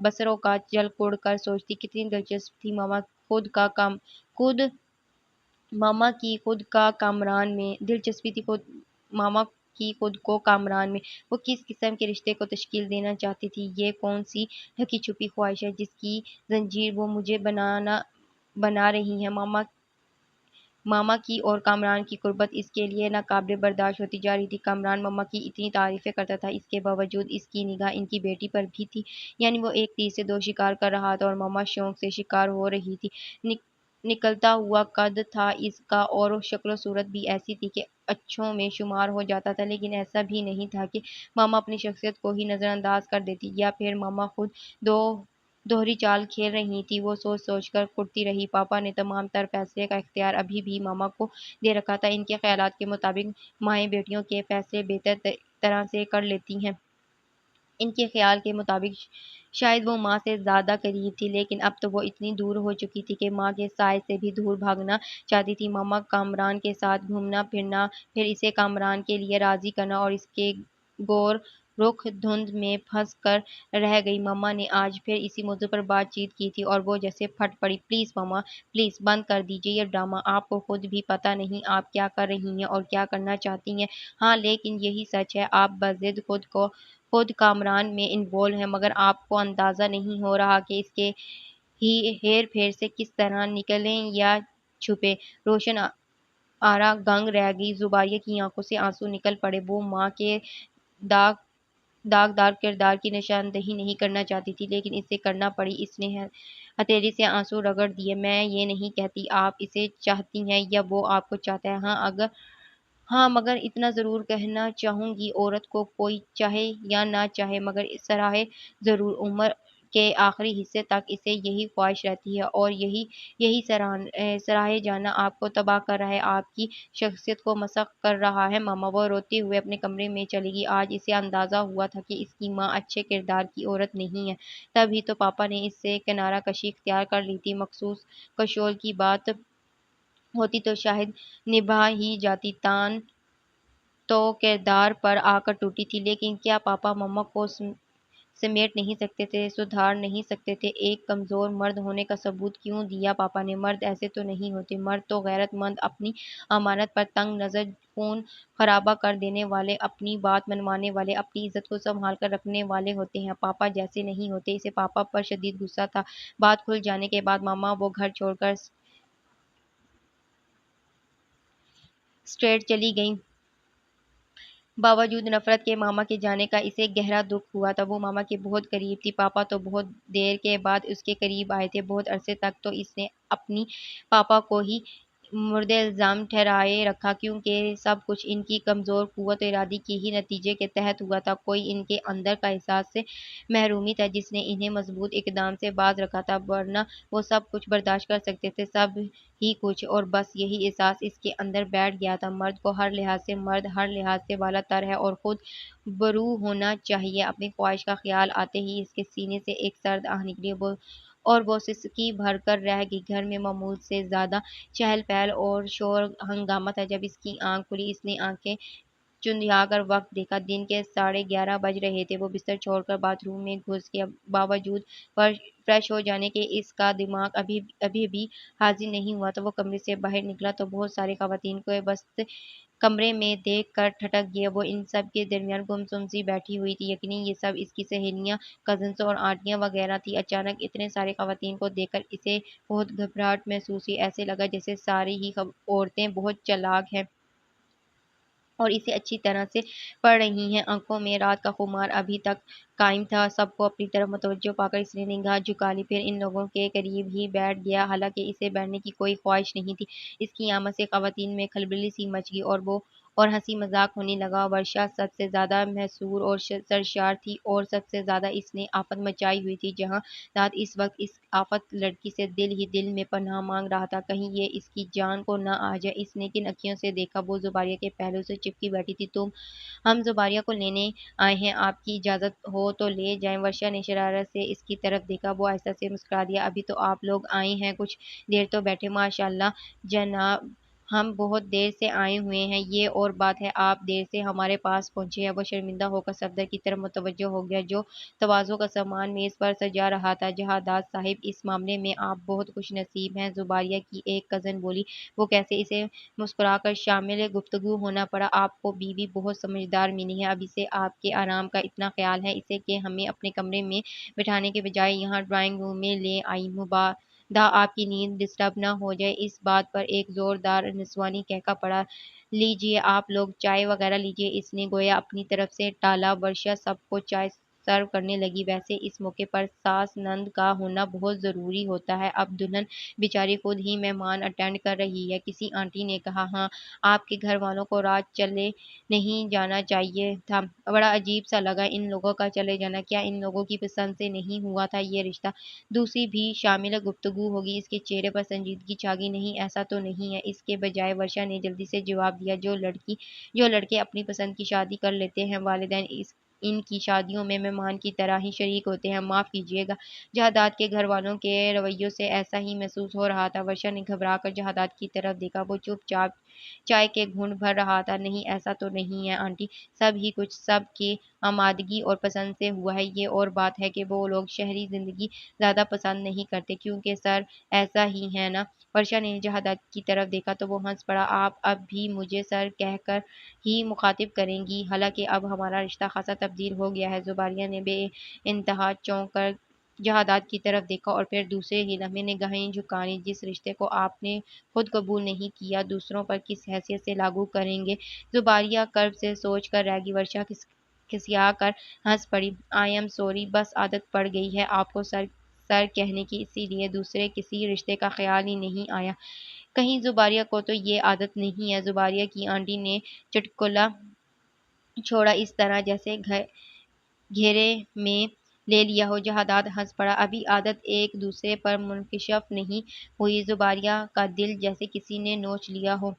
بسر اوقات چل کڑ کر سوچتی، کتنی دلچسپ تھی ماما کی خود کو کامران میں۔ وہ کس قسم کے رشتے کو تشکیل دینا چاہتی تھی؟ یہ کون سی ڈھکی چھپی خواہش ہے جس کی زنجیر وہ مجھے بنا رہی ہے؟ ماما کی اور کامران کی قربت اس کے لیے ناقابل برداشت ہوتی جا رہی تھی۔ کامران ماما کی اتنی تعریفیں کرتا تھا، اس کے باوجود اس کی نگاہ ان کی بیٹی پر بھی تھی، یعنی وہ ایک تیر سے 2 شکار کر رہا تھا اور ماما شوق سے شکار ہو رہی تھی۔ نکلتا ہوا قد تھا اس کا اور شکل و صورت بھی ایسی تھی کہ اچھوں میں شمار ہو جاتا تھا، لیکن ایسا بھی نہیں تھا کہ ماما اپنی شخصیت کو ہی نظر انداز کر دیتی، یا پھر ماما خود دوہری چال کھیل رہی تھی۔ وہ سوچ سوچ کر کڑتی رہی۔ پاپا نے تمام تر فیصلے کا اختیار ابھی بھی ماما کو دے رکھا تھا۔ ان کے خیالات کے مطابق مائیں بیٹیوں کے فیصلے بہتر طرح سے کر لیتی ہیں۔ ان کے خیال کے مطابق شاید وہ ماں سے زیادہ قریب تھی، لیکن اب تو وہ اتنی دور ہو چکی تھی کہ ماں کے سائے سے بھی دور بھاگنا چاہتی تھی۔ ماما کامران کے ساتھ گھومنا پھرنا، پھر اسے کامران کے لیے راضی کرنا اور اس کے غور رخ دھند میں پھنس کر رہ گئی۔ ماما نے آج پھر اسی موضوع پر بات چیت کی تھی اور وہ جیسے پھٹ پڑی۔ پلیز ماما، پلیز بند کر دیجیے یہ ڈرامہ۔ آپ کو خود بھی پتہ نہیں آپ کیا کر رہی ہیں اور کیا کرنا چاہتی ہیں۔ ہاں لیکن یہی سچ ہے، آپ بضد خود کامران میں انوالو ہیں، مگر آپ کو اندازہ نہیں ہو رہا کہ اس کے ہیر پھیر سے کس طرح نکلیں یا چھپیں۔ روشن آرا دنگ رہ گئی۔ زباریہ کی آنکھوں سے آنسو نکل پڑے۔ وہ ماں کے داغدار کردار کی نشاندہی نہیں کرنا چاہتی تھی، لیکن اسے کرنا پڑی۔ اس نے ہتھیلی سے آنسو رگڑ دیے۔ میں یہ نہیں کہتی آپ اسے چاہتی ہیں یا وہ آپ کو چاہتا ہے۔ ہاں مگر اتنا ضرور کہنا چاہوں گی، عورت کو کوئی چاہے یا نہ چاہے مگر سراہے ضرور۔ عمر کے آخری حصے تک اسے یہی خواہش رہتی ہے اور یہی سراہے جانا آپ کو تباہ کر رہا ہے، آپ کی شخصیت کو مسخ کر رہا ہے۔ ماما، وہ روتے ہوئے اپنے کمرے میں چلی گئی۔ آج اسے اندازہ ہوا تھا کہ اس کی ماں اچھے کردار کی عورت نہیں ہے، تب ہی تو پاپا نے اس سے کنارہ کشی اختیار کر لی تھی۔ مخصوص کشول کی بات ہوتی تو شاید نبھا ہی جاتی۔ تان تو کردار پر آ کر ٹوٹی تھی، لیکن کیا پاپا ماما کو سمیٹ نہیں سکتے تھے، سدھار نہیں سکتے تھے؟ ایک کمزور مرد ہونے کا ثبوت کیوں دیا پاپا نے؟ مرد ایسے تو نہیں ہوتے۔ مرد تو غیرت مند، اپنی امانت پر تنگ نظر، خون خرابہ کر دینے والے، اپنی بات منوانے والے، اپنی عزت کو سنبھال کر رکھنے والے ہوتے ہیں۔ پاپا جیسے نہیں ہوتے۔ اسے پاپا پر شدید غصہ تھا۔ بات کھل جانے کے بعد ماما وہ گھر چھوڑ کر اسٹریٹ چلی گئیں۔ باوجود نفرت کے ماما کے جانے کا اسے گہرا دکھ ہوا تھا۔ وہ ماما کے بہت قریب تھی۔ پاپا تو بہت دیر کے بعد اس کے قریب آئے تھے۔ بہت عرصے تک تو اس نے اپنی پاپا کو ہی مورد الزام ٹھہرائے رکھا، کیونکہ سب کچھ ان کی کمزور قوت ارادی کے ہی نتیجے کے تحت ہوا تھا۔ کوئی ان کے اندر کا احساس سے محرومی تھا جس نے انہیں مضبوط اقدام سے باز رکھا تھا، ورنہ وہ سب کچھ برداشت کر سکتے تھے، سب ہی کچھ۔ اور بس یہی احساس اس کے اندر بیٹھ گیا تھا۔ مرد ہر لحاظ سے بالا تر ہے اور خود برو ہونا چاہیے۔ اپنی خواہش کا خیال آتے ہی اس کے سینے سے ایک سرد آہ نکلی اور وہ سسکی بھر کر رہ گئی۔ گھر میں معمول سے زیادہ چہل پہل اور شور ہنگامہ تھا۔ جب اس کی آنکھ کھلی اس نے آنکھیں چندھیا کر وقت دیکھا۔ دن کے 11:30 بج رہے تھے۔ وہ بستر چھوڑ کر باتھ روم میں گھس گیا۔ باوجود فریش ہو جانے کے اس کا دماغ ابھی بھی حاضر نہیں ہوا تھا۔ وہ کمرے سے باہر نکلا تو بہت ساری خواتین کو وسط کمرے میں دیکھ کر ٹھٹک گیا۔ وہ ان سب کے درمیان گمسم سی بیٹھی ہوئی تھی، یقیناً یہ سب اس کی سہیلیاں، کزنز اور آنٹیاں وغیرہ تھیں۔ اچانک اتنے سارے خواتین کو دیکھ کر اسے بہت گھبراہٹ محسوس ہوئی۔ ایسے لگا جیسے ساری ہی عورتیں بہت چالاک ہیں اور اسے اچھی طرح سے پڑھ رہی ہیں۔ آنکھوں میں رات کا خمار ابھی تک قائم تھا۔ سب کو اپنی طرف متوجہ پا کر اس نے نگاہ جھکا لی، پھر ان لوگوں کے قریب ہی بیٹھ گیا، حالانکہ اسے بیٹھنے کی کوئی خواہش نہیں تھی۔ اس کی آمد سے خواتین میں کھلبلی سی مچ گئی اور ہنسی مذاق ہونے لگا۔ ورشا سب سے زیادہ محصور اور سرشار تھی اور سب سے زیادہ اس نے آفت مچائی ہوئی تھی۔ جہاں رات اس وقت اس آفت لڑکی سے دل ہی دل میں پناہ مانگ رہا تھا، کہیں یہ اس کی جان کو نہ آ جائے۔ اس نے کن اکھیوں سے دیکھا، وہ زباریہ کے پہلو سے چپکی بیٹھی تھی۔ ہم زباریہ کو لینے آئے ہیں، آپ کی اجازت ہو تو لے جائیں۔ ورشا نے شرارت سے اس کی طرف دیکھا۔ وہ آہستہ سے مسکرا دیا۔ ابھی تو آپ لوگ آئے ہیں، کچھ دیر تو بیٹھے۔ ماشاء اللہ جناب، ہم بہت دیر سے آئے ہوئے ہیں۔ یہ اور بات ہے آپ دیر سے ہمارے پاس پہنچے ہیں۔ وہ شرمندہ ہو کر صفدر کی طرف متوجہ ہو گیا، جو تواضع کا سامان میز پر سجا رہا تھا۔ جہاداد صاحب، اس معاملے میں آپ بہت خوش نصیب ہیں، زباریہ کی ایک کزن بولی۔ وہ کیسے؟ اسے مسکرا کر شامل گفتگو ہونا پڑا۔ آپ کو بیوی بہت سمجھدار ملی ہے۔ اب اسے آپ کے آرام کا اتنا خیال ہے اسے کہ ہمیں اپنے کمرے میں بٹھانے کے بجائے یہاں ڈرائنگ روم میں لے آئی۔ مبادا آپ کی نیند ڈسٹرب نہ ہو جائے۔ اس بات پر ایک زوردار نسوانی کہکا پڑا۔ لیجیے آپ لوگ چائے وغیرہ لیجیے۔ اس نے گویا اپنی طرف سے ٹالا۔ ورشا سب کو چائے سرو کرنے لگی۔ ویسے اس موقع پر ساس نند کا ہونا بہت ضروری ہوتا ہے، اب دلہن بیچاری خود ہی مہمان اٹینڈ کر رہی ہے، کسی آنٹی نے کہا۔ ہاں، آپ کے گھر والوں کو رات چلے نہیں جانا چاہیے تھا۔ بڑا عجیب سا لگا ان لوگوں کا چلے جانا۔ کیا ان لوگوں کی پسند سے نہیں ہوا تھا یہ رشتہ؟ دوسری بھی شامل گفتگو ہوگی۔ اس کے چہرے پر سنجیدگی چھا گئی۔ نہیں، ایسا تو نہیں ہے۔ اس کے بجائے ورشا نے جلدی سے جواب دیا، جو لڑکے اپنی پسند کی شادی کر لیتے ہیں، والدین ان کی شادیوں میں مہمان کی طرح ہی شریک ہوتے ہیں۔ معاف کیجیے گا۔ جہادات کے گھر والوں کے رویوں سے ایسا ہی محسوس ہو رہا تھا۔ ورشا نے گھبرا کر جہادات کی طرف دیکھا۔ وہ چپ چاپ چائے کے گھونٹ بھر رہا تھا۔ نہیں، ایسا تو نہیں ہے آنٹی، سب ہی کچھ سب کی آمادگی اور پسند سے ہوا ہے۔ یہ اور بات ہے کہ وہ لوگ شہری زندگی زیادہ پسند نہیں کرتے، کیونکہ سر ایسا ہی ہے نا۔ ورشا نے جہادات کی طرف دیکھا تو وہ ہنس پڑا۔ آپ اب بھی مجھے سر کہہ کر ہی مخاطب کریں گی، حالانکہ اب ہمارا رشتہ خاصا تبدیل ہو گیا ہے۔ زباریہ نے بے انتہا چونک کر جہادات کی طرف دیکھا اور پھر دوسرے ہی لمحے نگاہیں جھکا لیں۔ جس رشتے کو آپ نے خود قبول نہیں کیا، دوسروں پر کس حیثیت سے لاگو کریں گے؟ زباریہ کرب سے سوچ کر رہ گئی۔ ورشا کھسیا کر ہنس پڑی۔ آئی ایم سوری، بس عادت پڑ گئی ہے آپ کو سر سر کہنے کی، اسی لیے دوسرے کسی رشتے کا خیال ہی نہیں آیا۔ کہیں زباریہ کو تو یہ عادت نہیں ہے؟ زباریہ کی آنٹی نے چٹکلا چھوڑا اس طرح جیسے گھیرے میں لے لیا ہو۔ جہادات ہنس پڑا۔ ابھی عادت ایک دوسرے پر منکشف نہیں ہوئی۔ زباریہ کا دل جیسے کسی نے نوچ لیا ہو۔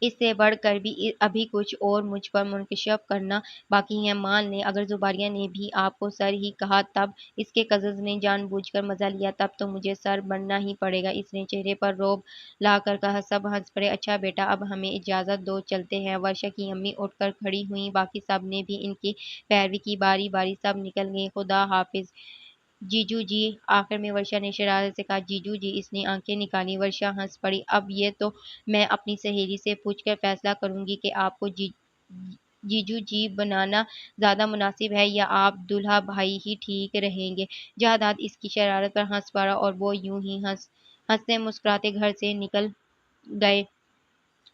اس سے بڑھ کر بھی ابھی کچھ اور مجھ پر منکشف کرنا باقی ہے۔ مان لیں اگر زباریہ نے بھی آپ کو سر ہی کہا، تب اس کے کزنز نے جان بوجھ کر مزہ لیا، تب تو مجھے سر بننا ہی پڑے گا۔ اس نے چہرے پر رعب لا کر کہا۔ سب ہنس پڑے۔ اچھا بیٹا، اب ہمیں اجازت دو، چلتے ہیں۔ ورشا کی امی اٹھ کر کھڑی ہوئیں، باقی سب نے بھی ان کی پیروی کی۔ باری باری سب نکل گئیں۔ خدا حافظ جیجو جی، آخر میں ورشا نے شرارت سے کہا۔ جیجو جی؟ اس نے آنکھیں نکالیں۔ ورشا ہنس پڑی۔ اب یہ تو میں اپنی سہیلی سے پوچھ کر فیصلہ کروں گی کہ آپ کو جیجو جی بنانا زیادہ مناسب ہے یا آپ دولہا بھائی ہی ٹھیک رہیں گے۔ جہادات اس کی شرارت پر ہنس پڑا اور وہ یوں ہی ہنستے مسکراتے گھر سے نکل گئے۔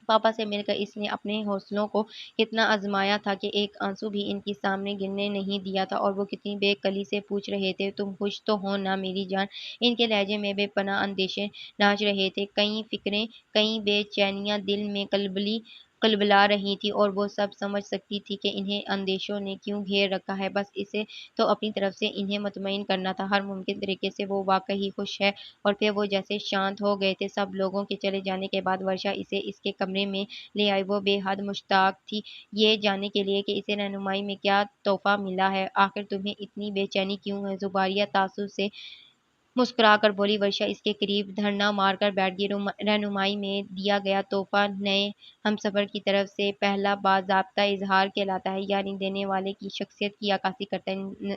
پاپا سے مل کر اس نے اپنے حوصلوں کو کتنا آزمایا تھا کہ ایک آنسو بھی ان کے سامنے گرنے نہیں دیا تھا، اور وہ کتنی بے کلی سے پوچھ رہے تھے، تم خوش تو ہو نا میری جان؟ ان کے لہجے میں بے پناہ اندیشے ناچ رہے تھے۔ کئی فکریں، کئی بے چینیاں دل میں کلبلا رہی تھیں، اور وہ سب سمجھ سکتی تھی کہ انہیں اندیشوں نے کیوں گھیر رکھا ہے۔ بس اسے تو اپنی طرف سے انہیں مطمئن کرنا تھا۔ ہر ممکن طریقے سے وہ واقعی خوش ہے۔ اور پھر وہ جیسے شانت ہو گئے تھے۔ سب لوگوں کے چلے جانے کے بعد ورشا اسے اس کے کمرے میں لے آئی۔ وہ بے حد مشتاق تھی یہ جاننے کے لیے کہ اسے رہنمائی میں کیا تحفہ ملا ہے۔ آخر تمہیں اتنی بے چینی کیوں ہے؟ زباریہ تعصب سے مسکرا کر بولی۔ ورشا اس کے قریب دھرنا مار کر بیٹھ گئی۔ رہنمائی میں دیا گیا تحفہ نئے ہمسفر کی طرف سے پہلا باضابطہ اظہار کہلاتا ہے، یعنی دینے والے کی شخصیت کی عکاسی کرتا ہے۔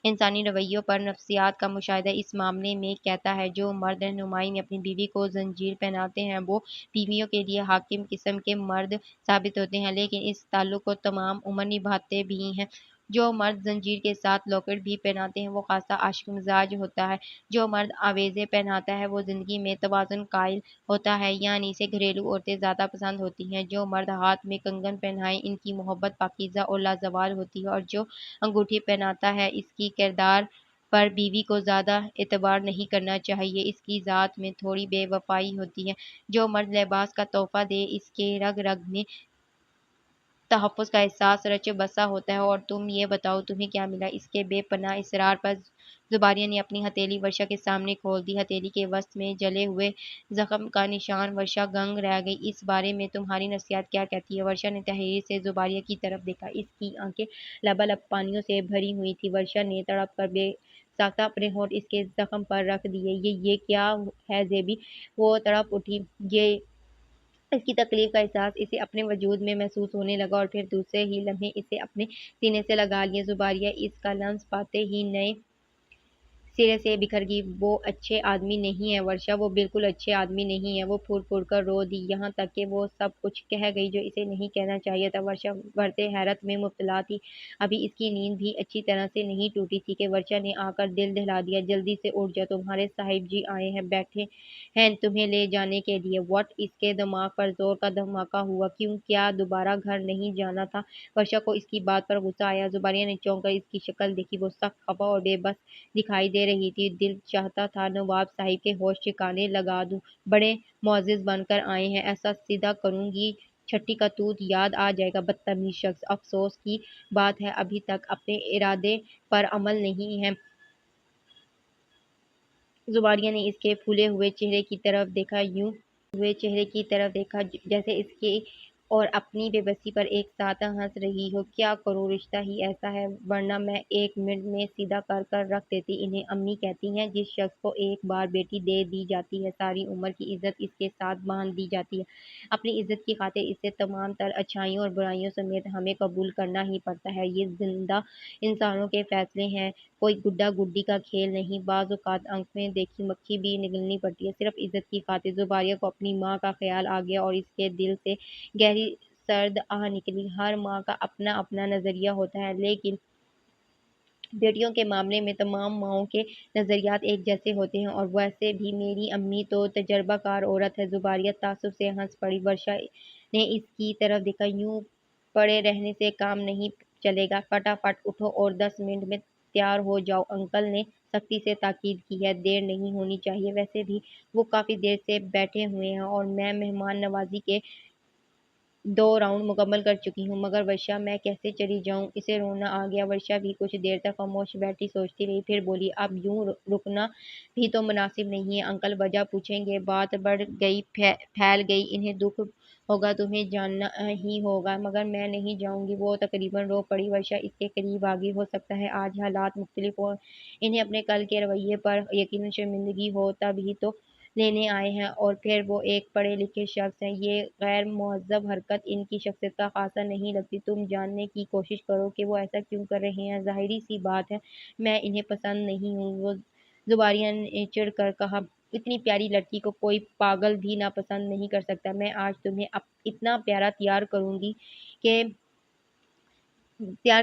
انسانی رویوں پر نفسیات کا مشاہدہ اس معاملے میں کہتا ہے جو مرد رہنمائی میں اپنی بیوی کو زنجیر پہناتے ہیں وہ بیویوں کے لیے حاکم قسم کے مرد ثابت ہوتے ہیں، لیکن اس تعلق کو تمام عمر نبھاتے بھی ہیں۔ جو مرد زنجیر کے ساتھ لاکٹ بھی پہناتے ہیں وہ خاصا عاشق مزاج ہوتا ہے۔ جو مرد آویزیں پہناتا ہے وہ زندگی میں توازن قائل ہوتا ہے، یعنی اسے گھریلو عورتیں زیادہ پسند ہوتی ہیں۔ جو مرد ہاتھ میں کنگن پہنائے ان کی محبت پاکیزہ اور لازوال ہوتی ہے، اور جو انگوٹھی پہناتا ہے اس کی کردار پر بیوی کو زیادہ اعتبار نہیں کرنا چاہیے، اس کی ذات میں تھوڑی بے وفائی ہوتی ہے۔ جو مرد لباس کا تحفہ دے اس کے رگ رگ میں تحفظ کا احساس رچ بسا ہوتا ہے۔ اور تم یہ بتاؤ تمہیں کیا ملا؟ اس کے بے پناہ اصرار پر زباریہ نے اپنی ہتھیلی ورشا کے سامنے کھول دی۔ ہتھیلی کے وسط میں جلے ہوئے زخم کا نشان۔ ورشا دنگ رہ گئی۔ اس بارے میں تمہاری نفسیات کیا کہتی ہے؟ ورشا نے تحیر سے زباریہ کی طرف دیکھا۔ اس کی آنکھیں لبالب پانیوں سے بھری ہوئی تھیں۔ ورشا نے تڑپ کر بے ساختہ اپنے ہونٹ اس کے زخم پر رکھ دیے۔ یہ کیا ہے زیبی؟ وہ تڑپ اٹھی۔ یہ اس کی تکلیف کا احساس اسے اپنے وجود میں محسوس ہونے لگا، اور پھر دوسرے ہی لمحے اسے اپنے سینے سے لگا لیا۔ زباریہ اس کا لمس پاتے ہی نئے سرے سے بکھر گئی۔ وہ اچھے آدمی نہیں ہے ورشا، وہ بالکل اچھے آدمی نہیں ہے۔ وہ پھوٹ پھوٹ کر رو دی، یہاں تک کہ وہ سب کچھ کہہ گئی جو اسے نہیں کہنا چاہیے تھا۔ ورشا بڑھتے حیرت میں مبتلا تھی۔ ابھی اس کی نیند بھی اچھی طرح سے نہیں ٹوٹی تھی کہ ورشا نے آ کر دل دہلا دیا۔ جلدی سے اٹھ جاؤ، تمہارے صاحب جی آئے ہیں، بیٹھے ہیں تمہیں لے جانے کے لیے۔ واٹ؟ اس کے دماغ پر زور کا دھماکہ ہوا۔ کیوں؟ کیا دوبارہ گھر نہیں جانا تھا؟ ورشا کو اس کی بات پر غصہ آیا۔ زباریہ نے چونک کر اس کی شکل دیکھی۔ وہ سخت خفا اور بے بس دکھائی دے رہی تھی۔ دل چاہتا تھا نواب صاحب کے ہوش ٹھکانے لگا دوں، بڑے معزز بن کر آئے ہیں، ایسا سیدھا کروں گی چھٹی کا توت یاد آ جائے گا۔ بدتمیز شخص! افسوس کی بات ہے ابھی تک اپنے ارادے پر عمل نہیں ہے۔ زباریہ نے اس کے پھولے ہوئے چہرے کی طرف دیکھا، یوں ہوئے چہرے کی طرف دیکھا جیسے اس کی اور اپنی بے بسی پر ایک ساتھ ہنس رہی ہو۔ کیا کروں، رشتہ ہی ایسا ہے، ورنہ میں 1 منٹ میں سیدھا کر کر رکھ دیتی انہیں۔ امی کہتی ہیں جس شخص کو ایک بار بیٹی دے دی جاتی ہے ساری عمر کی عزت اس کے ساتھ باندھ دی جاتی ہے۔ اپنی عزت کی خاطر اسے تمام تر اچھائیوں اور برائیوں سمیت ہمیں قبول کرنا ہی پڑتا ہے۔ یہ زندہ انسانوں کے فیصلے ہیں، کوئی گڈا گڈی کا کھیل نہیں۔ بعض اوقات آنکھ میں دیکھی مکھی بھی نگلنی پڑتی ہے صرف عزت کی خاطر۔ زباریہ کو اپنی ماں کا خیال آ گیا اور اس کے دل سے گہری سرد آہ نکلی۔ ہر ماں کا اپنا اپنا نظریہ ہوتا ہے، لیکن بیٹیوں کے معاملے میں تمام ماؤں کے نظریات ایک جیسے ہوتے ہیں، اور ویسے بھی میری امی تو تجربہ کار عورت ہے۔ زباریہ تعصب سے ہنس پڑی۔ ورشا نے اس کی طرف دیکھا۔ یوں پڑے رہنے سے کام نہیں چلے گا، فٹافٹ اٹھو اور 10 منٹ میں تیار ہو جاؤ، انکل نے سختی سے تاکید کی ہے۔ دیر نہیں ہونی چاہیے، ویسے بھی وہ کافی دیر سے بیٹھے ہوئے ہیں اور میں مہمان نوازی کے 2 راؤنڈ مکمل کر چکی ہوں۔ مگر ورشا میں کیسے چلی جاؤں؟ اسے رونا آ گیا۔ ورشا بھی کچھ دیر تک خاموش بیٹھی سوچتی رہی، پھر بولی اب یوں رکنا بھی تو مناسب نہیں ہے، انکل وجہ پوچھیں گے، بات بڑھ گئی پھیل گئی، انہیں دکھ ہوگا، تمہیں جاننا ہی ہوگا، مگر میں نہیں جاؤں گی۔ وہ تقریباً رو پڑی۔ ورشا اس کے قریب آ گئی۔ ہو سکتا ہے آج حالات مختلف ہوں، انہیں اپنے کل کے رویے پر یقیناً شرمندگی ہو، تب ہی تو لینے آئے ہیں، اور پھر وہ ایک پڑھے لکھے شخص ہیں۔ یہ غیر مہذب حرکت ان کی شخصیت کا خاصہ نہیں لگتی۔ تم جاننے کی کوشش کرو کہ وہ ایسا کیوں کر رہے ہیں۔ ظاہری سی بات ہے میں انہیں پسند نہیں ہوں، وہ زباریہ نے چڑھ کر کہا۔ اتنی پیاری لڑکی کو کوئی پاگل بھی ناپسند نہیں کر سکتا۔ میں آج تمہیں اتنا پیارا تیار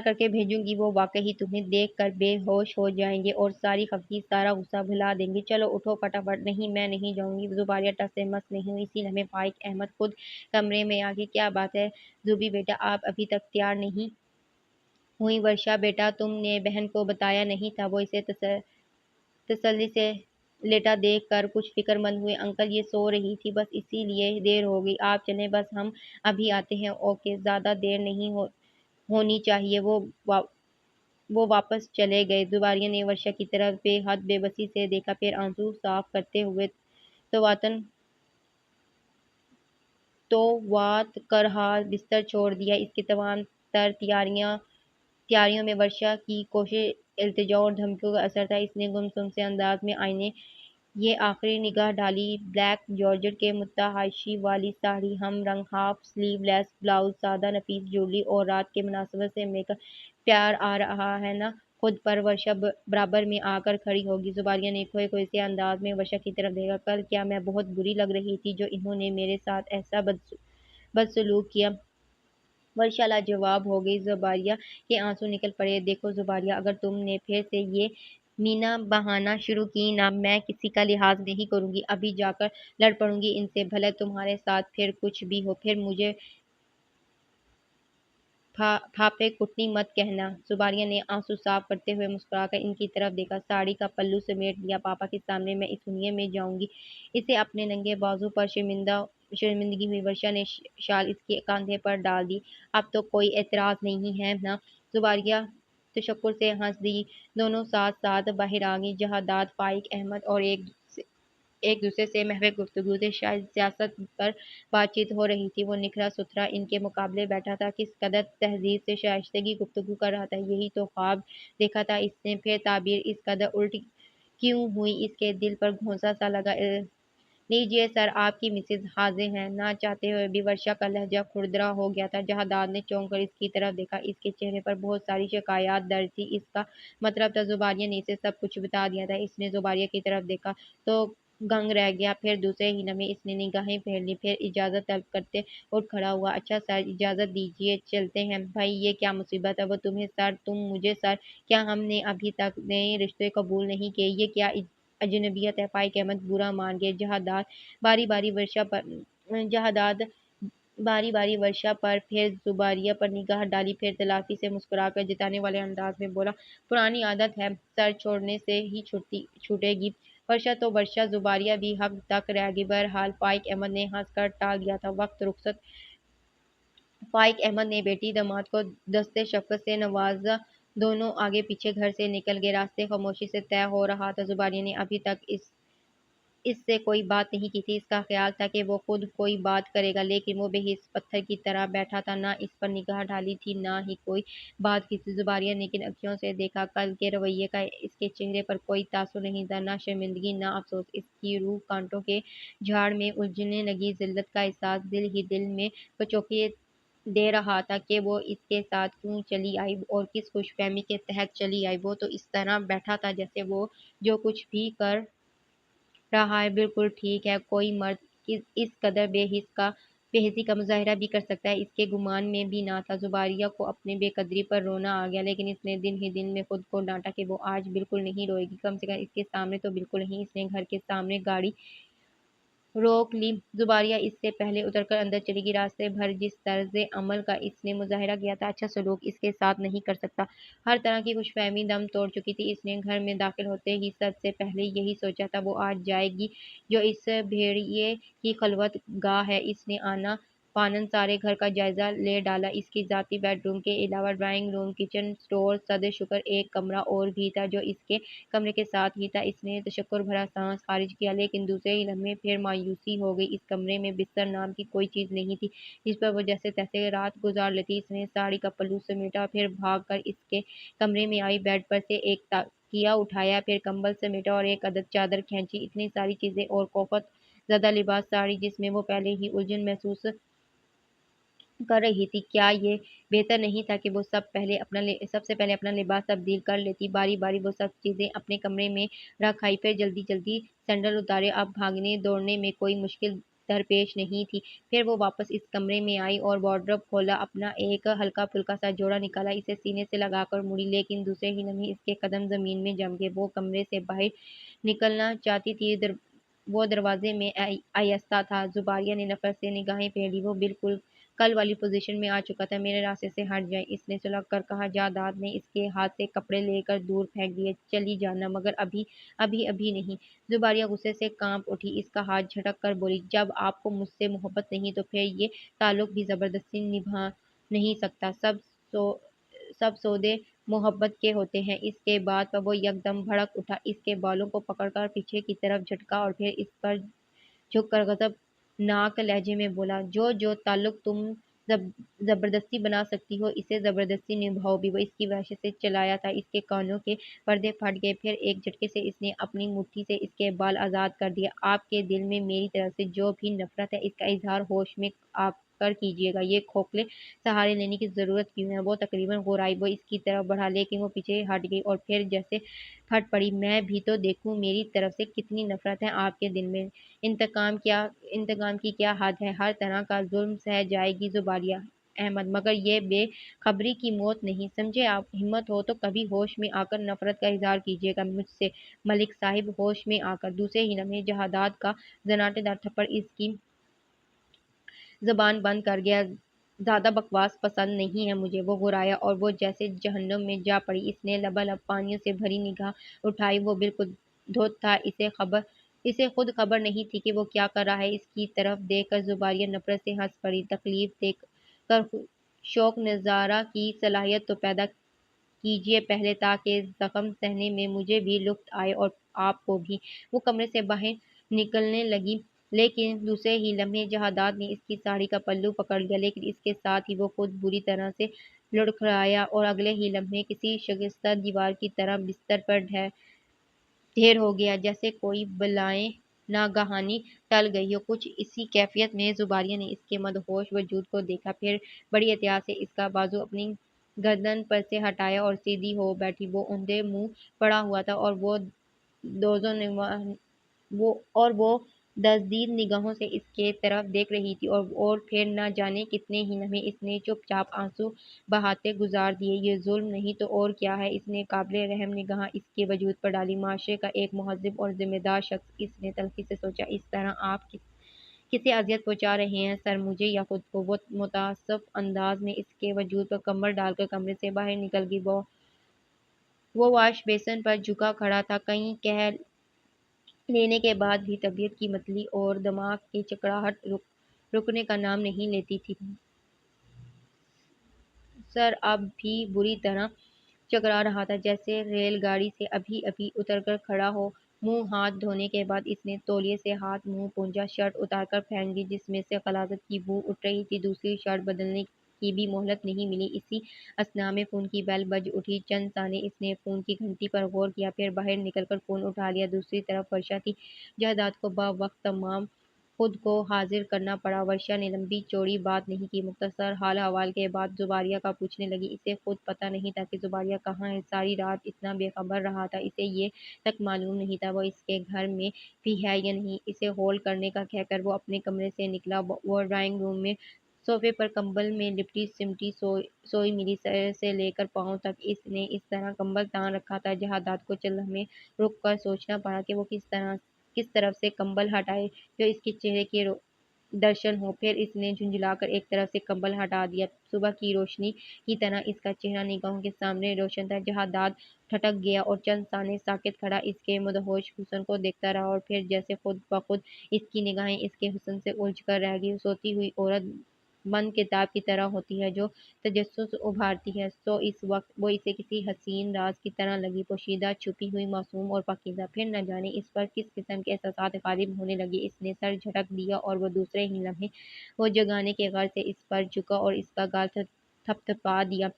کر کے بھیجوں گی، وہ واقعی تمہیں دیکھ کر بے ہوش ہو جائیں گے اور ساری خفگی سارا غصہ بھلا دیں گے۔ چلو اٹھو فٹافٹ۔ نہیں میں نہیں جاؤں گی۔ زباریہ ٹس سے مس نہیں ہوئی۔ اسی لمحے فائق احمد خود کمرے میں آ گئے۔ کیا بات ہے زوبی بیٹا، آپ ابھی تک تیار نہیں ہوئی؟ ورشا بیٹا تم نے بہن کو بتایا نہیں تھا؟ وہ اسے تسلی سے لیٹا دیکھ کر کچھ فکر مند ہوئے۔ انکل یہ سو رہی تھی، بس اسی لیے دیر ہو گئی۔ آپ چلیں، بس ہم ابھی آتے ہیں۔ اوکے، زیادہ دیر نہیں ہونی چاہیے۔ وہ واپس چلے گئے۔ زباریہ نے ورشا کی طرف بے حد بے بسی سے دیکھا، پھر آنسو صاف کرتے ہوئے توات کرہا بستر چھوڑ دیا۔ اس کی تمام تر تیاریوں میں ورشا کی کوشش، التجاؤ اور دھمکیوں کا اثر تھا۔ اس نے گمسم سے انداز میں آئینے یہ آخری نگاہ ڈالی۔ بلیک جارجٹ کے متحاشی والی ساڑی، ہم رنگ ہاف سلیو لیس بلاؤز، سادہ نفیس جویلری اور رات کے مناسبت سے میک اپ۔ پیار آ رہا ہے نا خود پر؟ ورشا برابر میں آ کر کھڑی ہوگی۔ زباریہ نے کھوئے کھوئے سے انداز میں ورشا کی طرف دیکھا۔ کل کیا میں بہت بری لگ رہی تھی جو انہوں نے میرے ساتھ ایسا بدسلوک کیا؟ ورشا لاجواب ہو گئی۔ زباریہ کے آنسو نکل پڑے۔ دیکھو زباریہ، اگر تم نے پھر سے یہ مینا بہانا شروع کی نا، میں کسی کا لحاظ نہیں کروں گی، ابھی جا کر لڑ پڑوں گی ان سے، بھلے تمہارے ساتھ پھر کچھ بھی ہو، پھر مجھے پھاپے کٹنی مت کہنا۔ زباریہ نے آنسو صاف کرتے ہوئے مسکرا کر ان کی طرف دیکھا۔ ساڑی کا پلو سمیٹ لیا۔ پاپا کے سامنے میں اس دنیا میں جاؤں گی؟ اسے اپنے ننگے بازو پر شرمندگی ہوئی۔ ورشا نے شال اس کے کاندھے پر ڈال دی۔ اب تو کوئی اعتراض نہیں ہے نا؟ زباریہ تشکر سے ہنس دی۔ دونوں ساتھ ساتھ باہر آ گئیں۔ جہاداد، فائق احمد اور ایک دوسرے سے محو گفتگو تھے، شاید سیاست پر بات چیت ہو رہی تھی۔ وہ نکھرا ستھرا ان کے مقابلے بیٹھا تھا، کس قدر تہذیب سے شائستگی گفتگو کر رہا تھا۔ یہی تو خواب دیکھا تھا اس نے، پھر تعبیر اس قدر الٹ کیوں ہوئی؟ اس کے دل پر گھونسا سا لگا۔ لیجیے سر، آپ کی مسز حاضر ہیں۔ نہ چاہتے ہوئے بھی ورشا کا لہجہ کھردرا ہو گیا تھا۔ جہاداد نے چونک کر اس کی طرف دیکھا۔ اس کے چہرے پر بہت ساری شکایات درج تھی۔ اس کا مطلب تھا زباریہ نے اسے سب کچھ بتا دیا تھا۔ اس نے زباریہ کی طرف دیکھا تو گنگ رہ گیا، پھر دوسرے ہی لمحے اس نے نگاہیں پھیر لیں، پھر اجازت طلب کرتے اٹھ کھڑا ہوا۔ اچھا سر، اجازت دیجیے، چلتے ہیں۔ بھائی یہ کیا مصیبت ہے؟ وہ تمہیں سر، تم مجھے سر؟ کیا ہم نے ابھی تک نئے رشتے قبول نہیں کیے؟ یہ کیا اجنبیت ہے؟ فائق احمد برا مان گئے۔ جہاداد باری باری ورشا پر پھر زباریہ پر نگاہ ڈالی، پھر تلافی سے مسکرا کر جتانے والے انداز میں بولا، پرانی عادت ہے، سر چھوڑنے سے ہی چھوٹے گی۔ ورشا تو ورشا، زباریہ بھی حق تک رہ گئی۔ بہرحال فائق احمد نے ہنس کر ٹال دیا تھا۔ وقت رخصت۔ فائق احمد نے بیٹی داماد کو دستِ شفقت سے نوازا۔ دونوں آگے پیچھے گھر سے نکل گئے۔ راستہ خاموشی سے طے ہو رہا تھا۔ زباریہ نے ابھی تک اس اس سے کوئی بات نہیں کی تھی۔ اس کا خیال تھا کہ وہ خود کوئی بات کرے گا، لیکن وہ بے حس پتھر کی طرح بیٹھا تھا، نہ اس پر نگاہ ڈالی تھی نہ ہی کوئی بات کی تھی۔ زباریہ نے کن اکھیوں سے دیکھا، کل کے رویے کا اس کے چہرے پر کوئی تاثر نہیں تھا، نہ شرمندگی نہ افسوس۔ اس کی روح کانٹوں کے جھاڑ میں الجھنے لگی، ذلت کا احساس دل ہی دل میں کچوکے دے رہا تھا کہ وہ اس کے ساتھ کیوں چلی آئی اور کس خوش فہمی کے تحت چلی آئی۔ وہ تو اس طرح بیٹھا تھا جیسے وہ جو کچھ بھی کر رہا ہے بالکل ٹھیک ہے، کوئی مرد اس قدر بے حسی کا مظاہرہ بھی کر سکتا ہے، اس کے گمان میں بھی نہ تھا۔ زباریہ کو اپنی بے قدری پر رونا آ گیا، لیکن اس نے دن ہی دن میں خود کو ڈانٹا کہ وہ آج بالکل نہیں روئے گی، کم سے کم اس کے سامنے تو بالکل نہیں۔ اس نے گھر کے سامنے گاڑی روک لی۔ زباریہ اس سے پہلے اتر کر اندر چلی گئی۔ راستے بھر جس طرز عمل کا اس نے مظاہرہ کیا تھا، اچھا سلوک اس کے ساتھ نہیں کر سکتا۔ ہر طرح کی خوش فہمی دم توڑ چکی تھی۔ اس نے گھر میں داخل ہوتے ہی سب سے پہلے یہی سوچا تھا، وہ آج جائے گی جو اس بھیڑیے کی خلوت گاہ ہے۔ اس نے آنا فانن سارے گھر کا جائزہ لے ڈالا۔ اس کی ذاتی بیڈ روم کے علاوہ ڈرائنگ روم، کچن، اسٹور، صد شکر ایک کمرہ اور بھی تھا جو اس کے کمرے کے ساتھ ہی تھا۔ اس نے تشکر بھرا سانس خارج کیا، لیکن دوسرے ہی لمحے پھر مایوسی ہو گئی۔ اس کمرے میں بستر نام کی کوئی چیز نہیں تھی جس پر وہ جیسے تیسے رات گزار لیتی۔ اس نے ساڑی کا پلو سمیٹا، پھر بھاگ کر اس کے کمرے میں آئی، بیڈ پر سے ایک تکیہ اٹھایا، پھر کمبل سمیٹا اور ایک عدد چادر کھینچی۔ اتنی ساری چیزیں اور کوفت زدہ لباس، ساڑی جس میں وہ پہلے ہی الجھن محسوس کر رہی تھی، کیا یہ بہتر نہیں تھا کہ وہ سب سے پہلے اپنا لباس تبدیل کر لیتی؟ باری باری وہ سب چیزیں اپنے کمرے میں رکھ آئی، پھر جلدی جلدی سینڈل اتارے۔ اب بھاگنے دوڑنے میں کوئی مشکل درپیش نہیں تھی۔ پھر وہ واپس اس کمرے میں آئی اور وارڈروب کھولا، اپنا ایک ہلکا پھلکا سا جوڑا نکالا، اسے سینے سے لگا کر مڑی، لیکن دوسرے ہی لمحے اس کے قدم زمین میں جم گئے۔ وہ کمرے سے باہر نکلنا چاہتی تھی، وہ دروازے میں آہستہ تھا۔ زباریہ نے نفرت سے نگاہیں پھیری، وہ بالکل کل والی پوزیشن میں آ چکا تھا۔ میرے راستے سے ہٹ جائیں، اس نے سلگ کر کہا۔ جائیداد نے اس کے ہاتھ سے کپڑے لے کر دور پھینک دیے۔ چلی جانا، مگر ابھی نہیں۔ زباریہ غصے سے کانپ اٹھی، اس کا ہاتھ جھٹک کر بولی، جب آپ کو مجھ سے محبت نہیں تو پھر یہ تعلق بھی زبردستی نبھا نہیں سکتا۔ سب سودے محبت کے ہوتے ہیں۔ اس کے بعد پر وہ یکدم بھڑک اٹھا، اس کے بالوں کو پکڑ کر پیچھے کی طرف جھٹکا اور پھر اس پر جھک کر غضب ناک لہجے میں بولا، جو تعلق تم زبردستی بنا سکتی ہو اسے زبردستی نبھاؤ بھی۔ وہ اس کی وحشت سے چلایا تھا، اس کے کانوں کے پردے پھٹ گئے، پھر ایک جھٹکے سے اس نے اپنی مٹھی سے اس کے بال آزاد کر دیے۔ آپ کے دل میں میری طرف سے جو بھی نفرت ہے، اس کا اظہار ہوش میں آ کر کیجیے گا، یہ کھوکھلے سہارے لینے کی ضرورت کیوں ہے؟ وہ تقریباً غورائی، وہ اس کی طرف بڑھا، لیکن وہ پیچھے ہٹ گئی اور پھر جیسے پھٹ پڑی۔ میں بھی تو دیکھوں میری طرف سے کتنی نفرت ہے آپ کے دل میں۔ انتقام کی کیا حد ہے؟ ہر طرح کا ظلم سہہ جائے گی زباریہ احمد، مگر یہ بے خبری کی موت نہیں، سمجھے آپ؟ ہمت ہو تو کبھی ہوش میں آ کر نفرت کا اظہار کیجیے گا مجھ سے، ملک صاحب، ہوش میں آ کر۔ دوسرے ہی لمحے جہادات کا زناٹے دار تھپڑ اس کی زبان بند کر گیا۔ زیادہ بکواس پسند نہیں ہے مجھے، وہ غرایا اور وہ جیسے جہنم میں جا پڑی۔ اس نے لبالب پانیوں سے بھری نگاہ اٹھائی، وہ بالکل دھت تھا، اسے خود خبر نہیں تھی کہ وہ کیا کر رہا ہے۔ اس کی طرف دیکھ کر زباریہ نفرت سے ہنس پڑی، تکلیف دیکھ کر شوق نظارہ کی صلاحیت تو پیدا کیجیے پہلے، تاکہ زخم سہنے میں مجھے بھی لطف آئے اور آپ کو بھی۔ وہ کمرے سے باہر نکلنے لگی، لیکن دوسرے ہی لمحے جہادات نے اس کی ساڑی کا پلو پکڑ لیا، لیکن اس کے ساتھ ہی وہ خود بری طرح سے لڑکھڑایا اور اگلے ہی لمحے کسی شکستہ دیوار کی طرح بستر پر ڈھیر ہو گیا، جیسے کوئی بلائے ناگہانی ٹل گئی ہو۔ کچھ اسی کیفیت میں زباریہ نے اس کے مدہوش وجود کو دیکھا، پھر بڑی احتیاط سے اس کا بازو اپنی گردن پر سے ہٹایا اور سیدھی ہو بیٹھی۔ وہ اندھے منہ پڑا ہوا تھا اور وہ دزدید نگاہوں سے اس کے طرف دیکھ رہی تھی، اور پھر نہ جانے کتنے ہی لمحے اس نے چپ چاپ آنسو بہاتے گزار دیے۔ یہ ظلم نہیں تو اور کیا ہے؟ اس نے قابل رحم نگاہ اس کے وجود پر ڈالی، معاشرے کا ایک مہذب اور ذمہ دار شخص۔ اس نے تلخی سے سوچا، اس طرح آپ کسے اذیت پہنچا رہے ہیں، سر، مجھے یا خود کو؟ وہ متاسف انداز میں اس کے وجود پر کمر ڈال کر کمرے سے باہر نکل گئی۔ وہ واش بیسن پر جھکا کھڑا تھا، کئی کہہ لینے کے بعد بھی طبیعت کی متلی اور دماغ کی چکراہٹ رکنے کا نام نہیں لیتی تھی۔ سر اب بھی بری طرح چکرا رہا تھا، جیسے ریل گاڑی سے ابھی ابھی اتر کر کھڑا ہو منہ ہاتھ دھونے کے بعد اس نے تولیے سے ہاتھ منہ پونچھا، شرٹ اتار کر پھینک دی جس میں سے غلاظت کی بو اٹھ رہی تھی۔ دوسری شرٹ بدلنے کی بھی مہلت نہیں ملی۔ اسی اثنا میں فون کی بیل بج اٹھی۔ چند ثانیے اس نے فون کی گھنٹی پر غور کیا، پھر باہر نکل کر فون اٹھا لیا۔ دوسری طرف ورشا تھی۔ جہادات کو بوقت تمام خود کو حاضر کرنا پڑا۔ ورشا نے لمبی چوڑی بات نہیں کی، مختصر حال احوال کے بعد زباریہ کا پوچھنے لگی۔ اسے خود پتہ نہیں تھا کہ زباریہ کہاں ہے۔ ساری رات اتنا بے خبر رہا تھا، اسے یہ تک معلوم نہیں تھا وہ اس کے گھر میں بھی ہے یا نہیں۔ اسے ہولڈ کرنے کا کہہ کر وہ اپنے کمرے سے نکلا۔ وہ ڈرائنگ روم میں صوفے پر کمبل میں لپٹی سمٹی سوئی ملی، سر سے لے کر پاؤں تک اس نے اس طرح کمبل تان رکھا تھا۔ جہادات کو چند لمحے رک کر سوچنا پڑا کہ وہ کس طرف سے کمبل ہٹائے جو اس کے چہرے کے درشن ہو۔ پھر اس نے جھنجھلا کر ایک طرف سے کمبل ہٹا دیا۔ صبح کی روشنی کی طرح اس کا چہرہ نگاہوں کے سامنے روشن تھا۔ جہادات ٹھٹک گیا اور چند ثانیے ساکت کھڑا اس کے مدہوش حسن کو دیکھتا رہا، اور پھر جیسے خود بخود اس کی نگاہیں اس کے حسن سے الجھ کر رہ گئی۔ سوتی ہوئی عورت بند کتاب کی طرح ہوتی ہے جو تجسس ابھارتی ہے، سو اس وقت وہ اسے کسی حسین راز کی طرح لگی، پوشیدہ، چھپی ہوئی، معصوم اور پاکیزہ۔ پھر نہ جانے اس پر کس قسم کے احساسات غالب ہونے لگے، اس نے سر جھٹک دیا اور وہ دوسرے ہی لمحے وہ جگانے کے غرض سے اس پر جھکا اور اس کا گال تھپتھپا دیا۔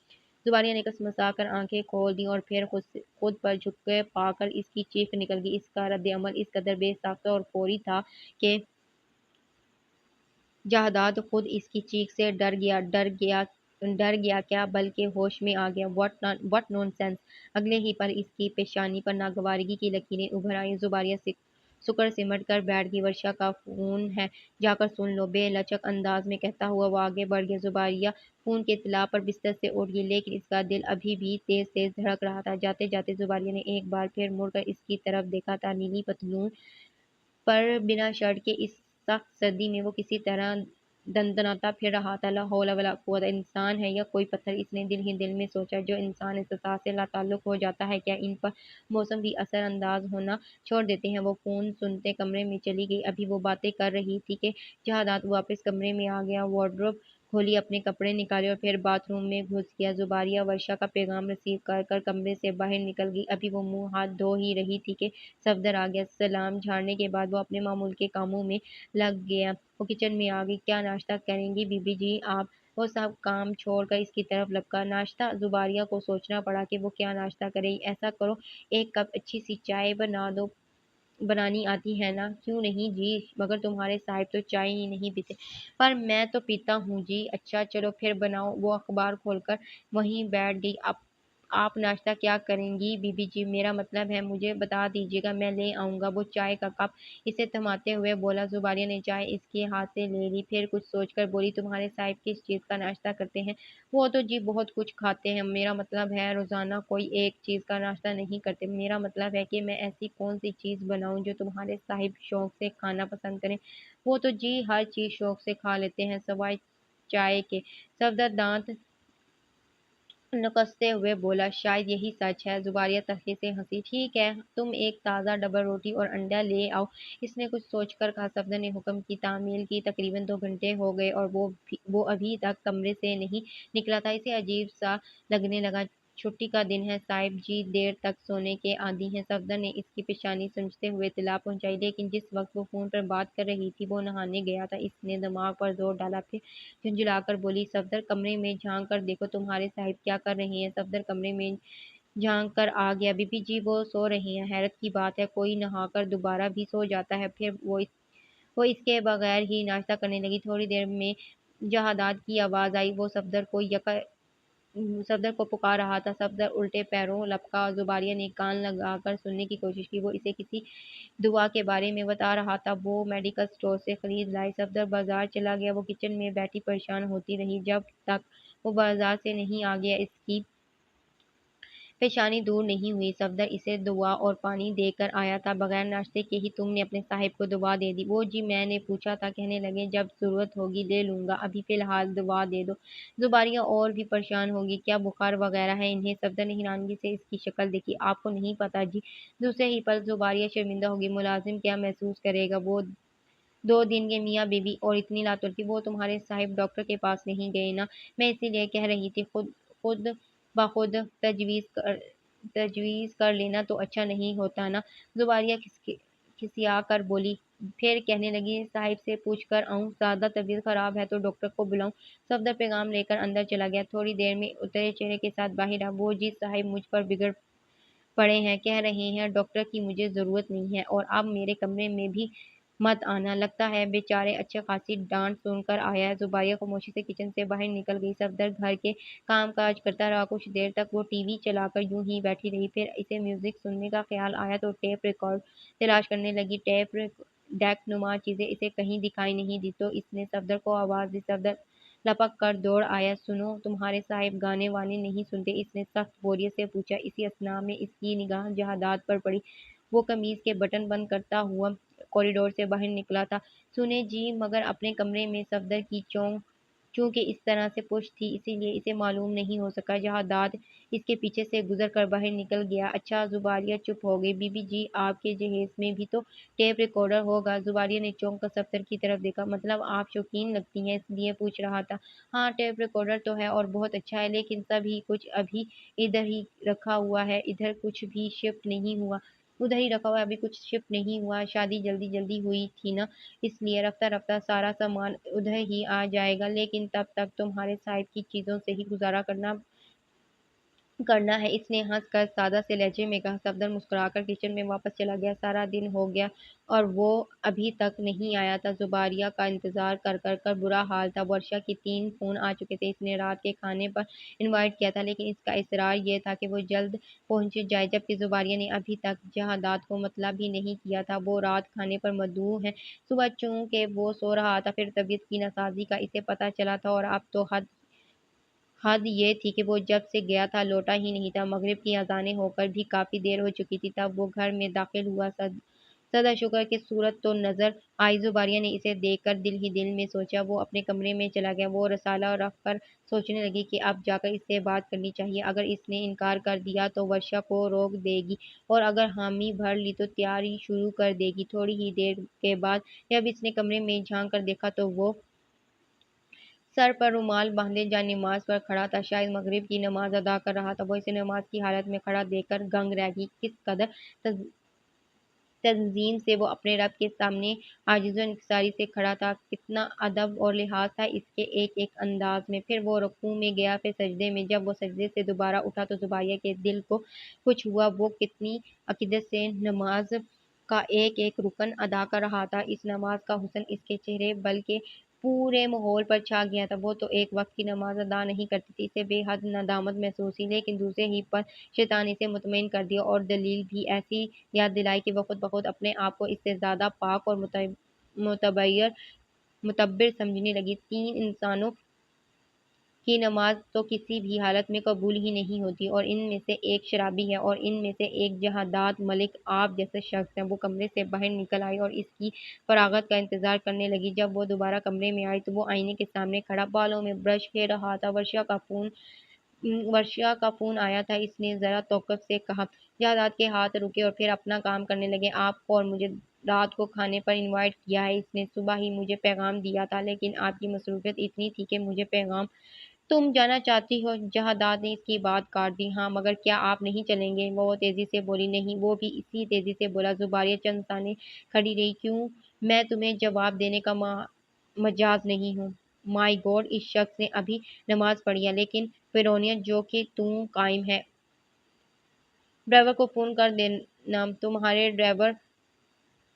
زباریہ نے کسمسا کر آنکھیں کھول دیں اور پھر خود پر جھکے پا کر اس کی چیخ نکل گئی۔ اس کا رد عمل اس قدر بے ساختہ اور فوری تھا کہ جہادات خود اس کی چیخ سے ڈر گیا کیا بلکہ ہوش میں آ گیا۔ What nonsense! اگلے ہی پل اس کی پیشانی پر ناگوارگی کی لکیریں ابھر آئیں۔ زباریہ سکڑ سمٹ کر بیٹھ گئی۔ ورشا کا فون ہے، جا کر سن لو، بے لچک انداز میں کہتا ہوا وہ آگے بڑھ گیا۔ زباریہ فون کی اطلاع پر بستر سے اٹھ گئی، لیکن اس کا دل ابھی بھی تیز تیز دھڑک رہا تھا۔ جاتے جاتے زباریہ نے ایک بار پھر مڑ کر اس کی طرف دیکھا تھا۔ نیلی پتلون پر بنا شرٹ کے اس سخت سردی میں وہ کسی طرح دندناتا پھر رہا تھا۔ لا حول ولا قوت! انسان ہے یا کوئی پتھر! اس نے دل ہی دل میں سوچا۔ جو انسان احساسات سے لاتعلق ہو جاتا ہے، کیا ان پر موسم بھی اثر انداز ہونا چھوڑ دیتے ہیں؟ وہ فون سنتے کمرے میں چلی گئی۔ ابھی وہ باتیں کر رہی تھی کہ جہادات واپس کمرے میں آ گیا۔ وارڈروب کھولی، اپنے کپڑے نکالے اور پھر باتھ روم میں گھس گیا۔ زباریہ ورشا کا پیغام ریسیو کر کر کمرے سے باہر نکل گئی۔ ابھی وہ منہ ہاتھ دھو ہی رہی تھی کہ صفدر آ گیا۔ سلام جھاڑنے کے بعد وہ اپنے معمول کے کاموں میں لگ گیا۔ وہ کچن میں آ گئی۔ کیا ناشتہ کریں گی بی بی جی آپ؟ وہ سب کام چھوڑ کر اس کی طرف لپکا۔ ناشتہ؟ زباریہ کو سوچنا پڑا کہ وہ کیا ناشتہ کرے۔ ایسا کرو، ایک کپ اچھی سی چائے بنا دو، بنانی آتی ہے نا؟ کیوں نہیں جی، مگر تمہارے صاحب تو چائے ہی نہیں پیتے۔ پر میں تو پیتا ہوں جی۔ اچھا چلو پھر بناؤ۔ وہ اخبار کھول کر وہیں بیٹھ گئی۔ آپ ناشتہ کیا کریں گی بی بی جی؟ میرا مطلب ہے مجھے بتا دیجیے گا، میں لے آؤں گا۔ وہ چائے کا کپ اسے تھماتے ہوئے بولا۔ زباریہ نے چائے اس کے ہاتھ سے لے لی، پھر کچھ سوچ کر بولی، تمہارے صاحب کس چیز کا ناشتہ کرتے ہیں؟ وہ تو جی بہت کچھ کھاتے ہیں، میرا مطلب ہے روزانہ کوئی ایک چیز کا ناشتہ نہیں کرتے۔ میرا مطلب ہے کہ میں ایسی کون سی چیز بناؤں جو تمہارے صاحب شوق سے کھانا پسند کریں؟ وہ تو جی ہر چیز شوق سے کھا لیتے ہیں سوائے چائے کے۔ صفدر دانت نکستے ہوئے بولا۔ شاید یہی سچ ہے۔ زباریہ تلخی سے ہنسی۔ ٹھیک ہے، تم ایک تازہ ڈبل روٹی اور انڈا لے آؤ، اس نے کچھ سوچ کر کہا۔ صفدر نے حکم کی تعمیل کی۔ تقریباً 2 گھنٹے ہو گئے اور وہ ابھی تک کمرے سے نہیں نکلا تھا۔ اسے عجیب سا لگنے لگا۔ چھٹی کا دن ہے، صاحب جی دیر تک سونے کے عادی ہیں۔ صفدر نے اس کی پیشانی سنجھتے ہوئے اطلاع پہنچائی، لیکن جس وقت وہ فون پر بات کر رہی تھی وہ نہانے گیا تھا۔ اس نے دماغ پر زور ڈالا، پھر جھنجھلا کر بولی، صفدر کمرے میں جھانک کر دیکھو تمہارے صاحب کیا کر رہے ہیں۔ صفدر کمرے میں جھانک کر آ گیا۔ بی بی جی وہ سو رہے ہیں۔ حیرت کی بات ہے، کوئی نہا کر دوبارہ بھی سو جاتا ہے؟ پھر وہ اس کے بغیر ہی ناشتہ کرنے لگی۔ تھوڑی دیر میں جہادات کی آواز آئی۔ وہ صفدر کو پکار رہا تھا۔ صفدر الٹے پیروں لپکا۔ زباریہ نے کان لگا کر سننے کی کوشش کی۔ وہ اسے کسی دوا کے بارے میں بتا رہا تھا، وہ میڈیکل اسٹور سے خرید لائی۔ صفدر بازار چلا گیا۔ وہ کچن میں بیٹھی پریشان ہوتی رہی جب تک وہ بازار سے نہیں آ گیا۔ اس کی پیشانی دور نہیں ہوئی۔ صفدر اسے دوا اور پانی دے کر آیا تھا۔ بغیر ناشتے کے ہی تم نے اپنے صاحب کو دوا دے دی؟ وہ جی میں نے پوچھا تھا، کہنے لگے جب ضرورت ہوگی لے لوں گا، ابھی فی الحال دوا دے دو۔ زباریہ اور بھی پریشان ہوگی، کیا بخار وغیرہ ہے انہیں؟ صفدر نے حیرانگی سے اس کی شکل دیکھی۔ آپ کو نہیں پتہ جی؟ دوسرے ہی پل زباریہ شرمندہ ہوگی۔ ملازم کیا محسوس کرے گا؟ وہ 2 دن کے میاں بیوی اور اتنی لاتعلقی! وہ تمہارے صاحب ڈاکٹر کے پاس نہیں گئے نا؟ میں اسی لیے کہہ رہی تھی، خود بخود تجویز کر لینا تو اچھا نہیں ہوتا نا؟ زباریہ کھسیا کر بولی۔ پھر کہنے لگی صاحب سے پوچھ کر آؤں، زیادہ طبیعت خراب ہے تو ڈاکٹر کو بلاؤں؟ صفدر پیغام لے کر اندر چلا گیا۔ تھوڑی دیر میں اترے چہرے کے ساتھ باہر آیا۔ وہ جی صاحب مجھ پر بگڑ پڑے ہیں، کہہ رہے ہیں ڈاکٹر کی مجھے ضرورت نہیں ہے اور اب میرے کمرے میں بھی مت آنا۔ لگتا ہے بیچارے اچھے خاصی ڈانٹ سن کر آیا ہے۔ زباریہ خاموشی سے کچن سے باہر نکل گئی۔ صفدر گھر کے کام کاج کرتا رہا۔ کچھ دیر تک وہ ٹی وی چلا کر یوں ہی بیٹھی رہی۔ پھر اسے میوزک سننے کا خیال آیا تو ٹیپ ریکارڈ تلاش کرنے لگی۔ ٹیپ ڈیک نما چیزیں اسے کہیں دکھائی نہیں دی تو اس نے صفدر کو آواز دی۔ صفدر لپک کر دوڑ آیا۔ سنو، تمہارے صاحب گانے وانے نہیں سنتے؟ اس نے سخت بوریت سے پوچھا۔ اسی اثنا میں اس کی نگاہ جہادات پر پڑی۔ وہ قمیض کے بٹن بند کرتا ہوا کوریڈور سے باہر نکلا تھا۔ سنے جی، مگر اپنے کمرے میں۔ صفدر کی چونکہ اس طرح سے پشت تھی اسی لیے اسے معلوم نہیں ہو سکا۔ جہادات اس کے پیچھے سے گزر کر باہر نکل گیا۔ اچھا، زباریہ چپ ہو گئی۔ بی بی جی، آپ کے جہیز میں بھی تو ٹیپ ریکارڈر ہوگا؟ زباریہ نے چونک کر صفدر کی طرف دیکھا۔ مطلب آپ شوقین لگتی ہیں اس لیے پوچھ رہا تھا؟ ہاں، ٹیپ ریکارڈر تو ہے اور بہت اچھا ہے، لیکن سب کچھ ابھی ادھر ہی رکھا ہوا ہے، ادھر کچھ بھی شفٹ نہیں ہوا۔ ادھر ہی رکھا ہوا ہے، ابھی کچھ شفٹ نہیں ہوا۔ شادی جلدی جلدی ہوئی تھی نا، اس لیے رفتہ رفتہ سارا سامان ادھر ہی آ جائے گا، لیکن تب تک تمہارے صاحب کی چیزوں سے ہی گزارا کرنا ہے، اس نے ہنس کر سادہ سے لہجے میں کہا۔ صفدر مسکرا کر کچن میں واپس چلا گیا۔ سارا دن ہو گیا اور وہ ابھی تک نہیں آیا تھا۔ زباریہ کا انتظار کر کر برا حال تھا۔ ورشا کے 3 فون آ چکے تھے۔ اس نے رات کے کھانے پر انوائٹ کیا تھا، لیکن اس کا اصرار یہ تھا کہ وہ جلد پہنچ جائے، جبکہ زباریہ نے ابھی تک جہادات کو مطلع بھی نہیں کیا تھا۔ وہ رات کھانے پر مدعو ہیں۔ صبح چونکہ وہ سو رہا تھا، پھر طبیعت کی ناسازی کا اسے پتہ چلا تھا اور اب تو حد یہ تھی کہ وہ جب سے گیا تھا لوٹا ہی نہیں تھا۔ مغرب کی اذانیں ہو کر بھی کافی دیر ہو چکی تھی۔ تب وہ گھر میں داخل ہوا۔ سدا شکر کی صورت تو نظر آئی۔ زباریہ نے اسے دیکھ کر دل ہی دل میں سوچا۔ وہ اپنے کمرے میں چلا گیا۔ وہ رسالہ رکھ کر سوچنے لگی کہ اب جا کر اس سے بات کرنی چاہیے۔ اگر اس نے انکار کر دیا تو ورشا کو روک دے گی اور اگر حامی بھر لی تو تیاری شروع کر دے گی۔ تھوڑی ہی دیر کے بعد جب اس نے کمرے میں جھانک کر دیکھا تو وہ سر پر رومال باندھے جا نماز پر کھڑا تھا، شاید مغرب کی نماز ادا کر رہا تھا۔ وہ اسے نماز کی حالت میں کھڑا دیکھ کر دنگ رہ گئی۔ کس قدر تنظیم سے وہ اپنے رب کے سامنے عاجز و انکساری سے کھڑا تھا، کتنا ادب اور لحاظ تھا اس کے ایک ایک انداز میں۔ پھر وہ رکوع میں گیا، پھر سجدے میں۔ جب وہ سجدے سے دوبارہ اٹھا تو زباریہ کے دل کو کچھ ہوا۔ وہ کتنی عقیدت سے نماز کا ایک ایک رکن ادا کر رہا تھا۔ اس نماز کا حسن اس کے چہرے بلکہ پورے ماحول پر چھا گیا تھا۔ وہ تو ایک وقت کی نماز ادا نہیں کرتی تھی، اسے بے حد ندامت محسوس ہوئی، لیکن دوسرے ہی پل شیطان اسے مطمئن کر دیا اور دلیل بھی ایسی یاد دلائی کہ وہ خود بخود اپنے آپ کو اس سے زیادہ پاک اور معتبر سمجھنے لگی۔ 3 انسانوں کی نماز تو کسی بھی حالت میں قبول ہی نہیں ہوتی، اور ان میں سے ایک شرابی ہے اور ان میں سے ایک جہادات ملک آپ جیسے شخص ہیں۔ وہ کمرے سے باہر نکل آئی اور اس کی فراغت کا انتظار کرنے لگی۔ جب وہ دوبارہ کمرے میں آئی تو وہ آئینے کے سامنے کھڑا بالوں میں برش پھیر رہا تھا۔ ورشا کا فون آیا تھا، اس نے ذرا توقف سے کہا۔ جہادات کے ہاتھ رکے اور پھر اپنا کام کرنے لگے۔ آپ کو اور مجھے رات کو کھانے پر انوائٹ کیا ہے، اس نے صبح ہی مجھے پیغام دیا تھا، لیکن آپ کی مصروفیت اتنی تھی کہ مجھے پیغام تم جانا چاہتی ہو؟ جہادات نے اس کی بات کاٹ دی۔ ہاں، مگر کیا آپ نہیں چلیں گے؟ وہ تیزی سے بولی۔ نہیں، وہ بھی اسی تیزی سے بولا۔ زباریہ چند ثانے کھڑی رہی۔ کیوں؟ میں تمہیں جواب دینے کا مجاز نہیں ہوں۔ مائی گاڈ، اس شخص نے ابھی نماز پڑھی ہے، لیکن فرعونیت جو کہ تم قائم ہے۔ ڈرائیور کو فون کر دینا،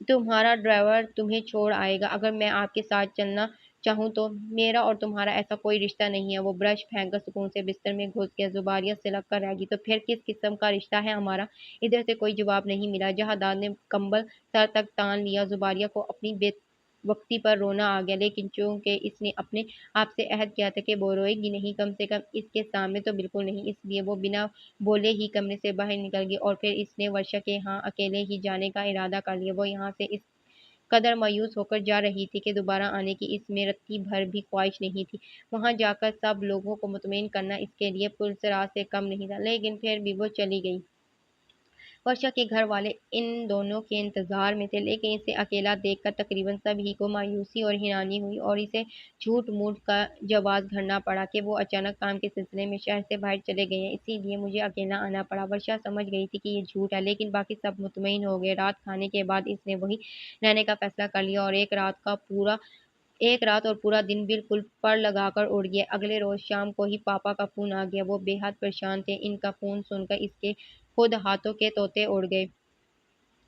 تمہارا ڈرائیور تمہیں چھوڑ آئے گا۔ اگر میں آپ کے ساتھ چلنا چاہوں تو؟ میرا اور تمہارا ایسا کوئی رشتہ نہیں ہے۔ وہ برش پھینک کر سکون سے بستر میں گھس گیا۔ زباریہ سلک کر رہ گئی۔ تو پھر کس قسم کا رشتہ ہے ہمارا؟ ادھر سے کوئی جواب نہیں ملا۔ جہادات نے کمبل سر تک تان لیا۔ زباریہ کو اپنی بے وقتی پر رونا آ گیا، لیکن چونکہ اس نے اپنے آپ سے عہد کیا تھا کہ وہ روئے گی نہیں، کم سے کم اس کے سامنے تو بالکل نہیں، اس لیے وہ بنا بولے ہی کمرے سے باہر نکل گئی اور پھر اس نے ورشا کے ہاں اکیلے ہی جانے کا ارادہ کر لیا۔ وہ یہاں سے اس قدر مایوس ہو کر جا رہی تھی کہ دوبارہ آنے کی اس میں رتی بھر بھی خواہش نہیں تھی۔ وہاں جا کر سب لوگوں کو مطمئن کرنا اس کے لیے پرسرار سے کم نہیں تھا، لیکن پھر بھی وہ چلی گئی۔ ورشا کے گھر والے ان دونوں کے انتظار میں تھے، لیکن اسے اکیلا دیکھ کر تقریباً سب ہی کو مایوسی اور حیرانی ہوئی اور اسے جھوٹ موٹ کا جواز گھڑنا پڑا کہ وہ اچانک کام کے سلسلے میں شہر سے باہر چلے گئے ہیں، اسی لیے مجھے اکیلا آنا پڑا۔ ورشا سمجھ گئی تھی کہ یہ جھوٹ ہے، لیکن باقی سب مطمئن ہو گئے۔ رات کھانے کے بعد اس نے وہیں رہنے کا فیصلہ کر لیا اور ایک رات اور پورا دن بالکل پر لگا کر اڑ گیا۔ اگلے روز شام کو ہی پاپا کا فون آ گیا۔ وہ بے حد پریشان تھے۔ ان کا فون سن کر اس کے خود ہاتھوں کے طوطے اڑ گئے۔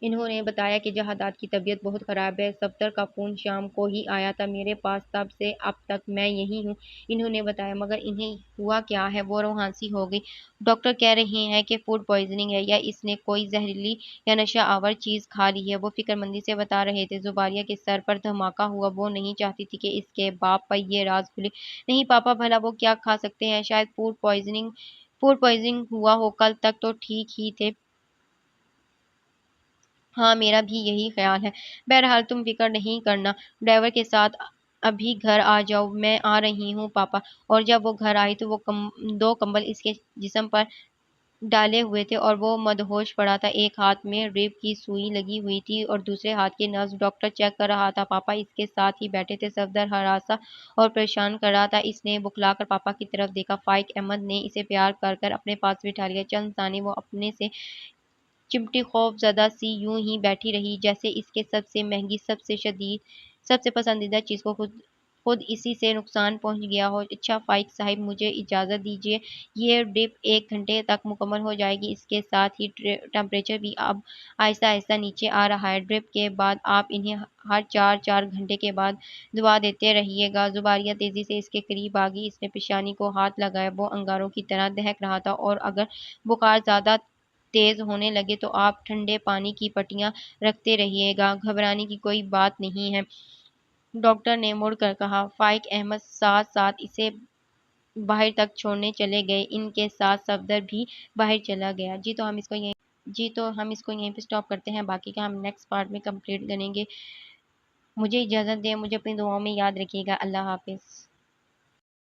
انہوں نے بتایا کہ جہادات کی طبیعت بہت خراب ہے۔ صفدر کا فون شام کو ہی آیا تھا میرے پاس، تب سے اب تک میں یہیں ہوں، انہوں نے بتایا۔ مگر انہیں ہوا کیا ہے؟ وہ روحانسی ہو گئی۔ ڈاکٹر کہہ رہے ہیں کہ فوڈ پوائزننگ ہے یا اس نے کوئی زہریلی یا نشہ آور چیز کھا لی ہے، وہ فکر مندی سے بتا رہے تھے۔ زباریہ کے سر پر دھماکہ ہوا۔ وہ نہیں چاہتی تھی کہ اس کے باپ پر یہ راز کھلے۔ نہیں پاپا، بھلا وہ کیا کھا سکتے ہیں؟ شاید فوڈ پوائزننگ ہوا ہو۔ کل تک تو ٹھیک ہی تھے۔ ہاں، میرا بھی یہی خیال ہے۔ بہرحال تم فکر نہیں کرنا، ڈرائیور کے ساتھ ابھی گھر آ جاؤ۔ میں آ رہی ہوں پاپا۔ اور جب وہ گھر آئی تو وہ دو کمبل اس کے جسم پر ڈالے ہوئے تھے اور وہ مدہوش پڑا تھا۔ ایک ہاتھ میں ڈرپ کی سوئی لگی ہوئی تھی اور دوسرے ہاتھ کے نبض ڈاکٹر چیک کر رہا تھا۔ پاپا اس کے ساتھ ہی بیٹھے تھے۔ صفدر ہراساں اور پریشان کر رہا تھا۔ اس نے بکھلا کر پاپا کی طرف دیکھا۔ فائق احمد نے اسے پیار کر کر اپنے پاس بٹھا لیا۔ چند ثانیے وہ اپنے سے چمٹی خوف زدہ سی یوں ہی بیٹھی رہی، جیسے اس کے سب سے مہنگی، سب سے پسندیدہ چیز کو خود اسی سے نقصان پہنچ گیا ہو۔ اچھا فائق صاحب، مجھے اجازت دیجیے۔ یہ ڈرپ 1 گھنٹے تک مکمل ہو جائے گی۔ اس کے ساتھ ہی ٹمپریچر بھی اب آہستہ آہستہ نیچے آ رہا ہے۔ ڈرپ کے بعد آپ انہیں ہر 4 گھنٹے کے بعد دوا دیتے رہیے گا۔ زباریہ تیزی سے اس کے قریب آ گئی۔ اس نے پیشانی کو ہاتھ لگایا۔ وہ انگاروں کی طرح دہک رہا تھا اور اگر بخار زیادہ تیز ہونے لگے تو آپ ٹھنڈے پانی کی پٹیاں رکھتے رہیے گا۔ گھبرانے کی کوئی بات نہیں ہے، ڈاکٹر نے مڑ کر کہا۔ فائق احمد ساتھ ساتھ اسے باہر تک چھوڑنے چلے گئے۔ ان کے ساتھ صفدر بھی باہر چلا گیا۔ جی تو ہم اس کو یہیں پہ سٹاپ کرتے ہیں، باقی کا ہم نیکسٹ پارٹ میں کمپلیٹ کریں گے۔ مجھے اجازت دیں، مجھے اپنی دعاؤں میں یاد رکھیے گا۔ اللہ حافظ۔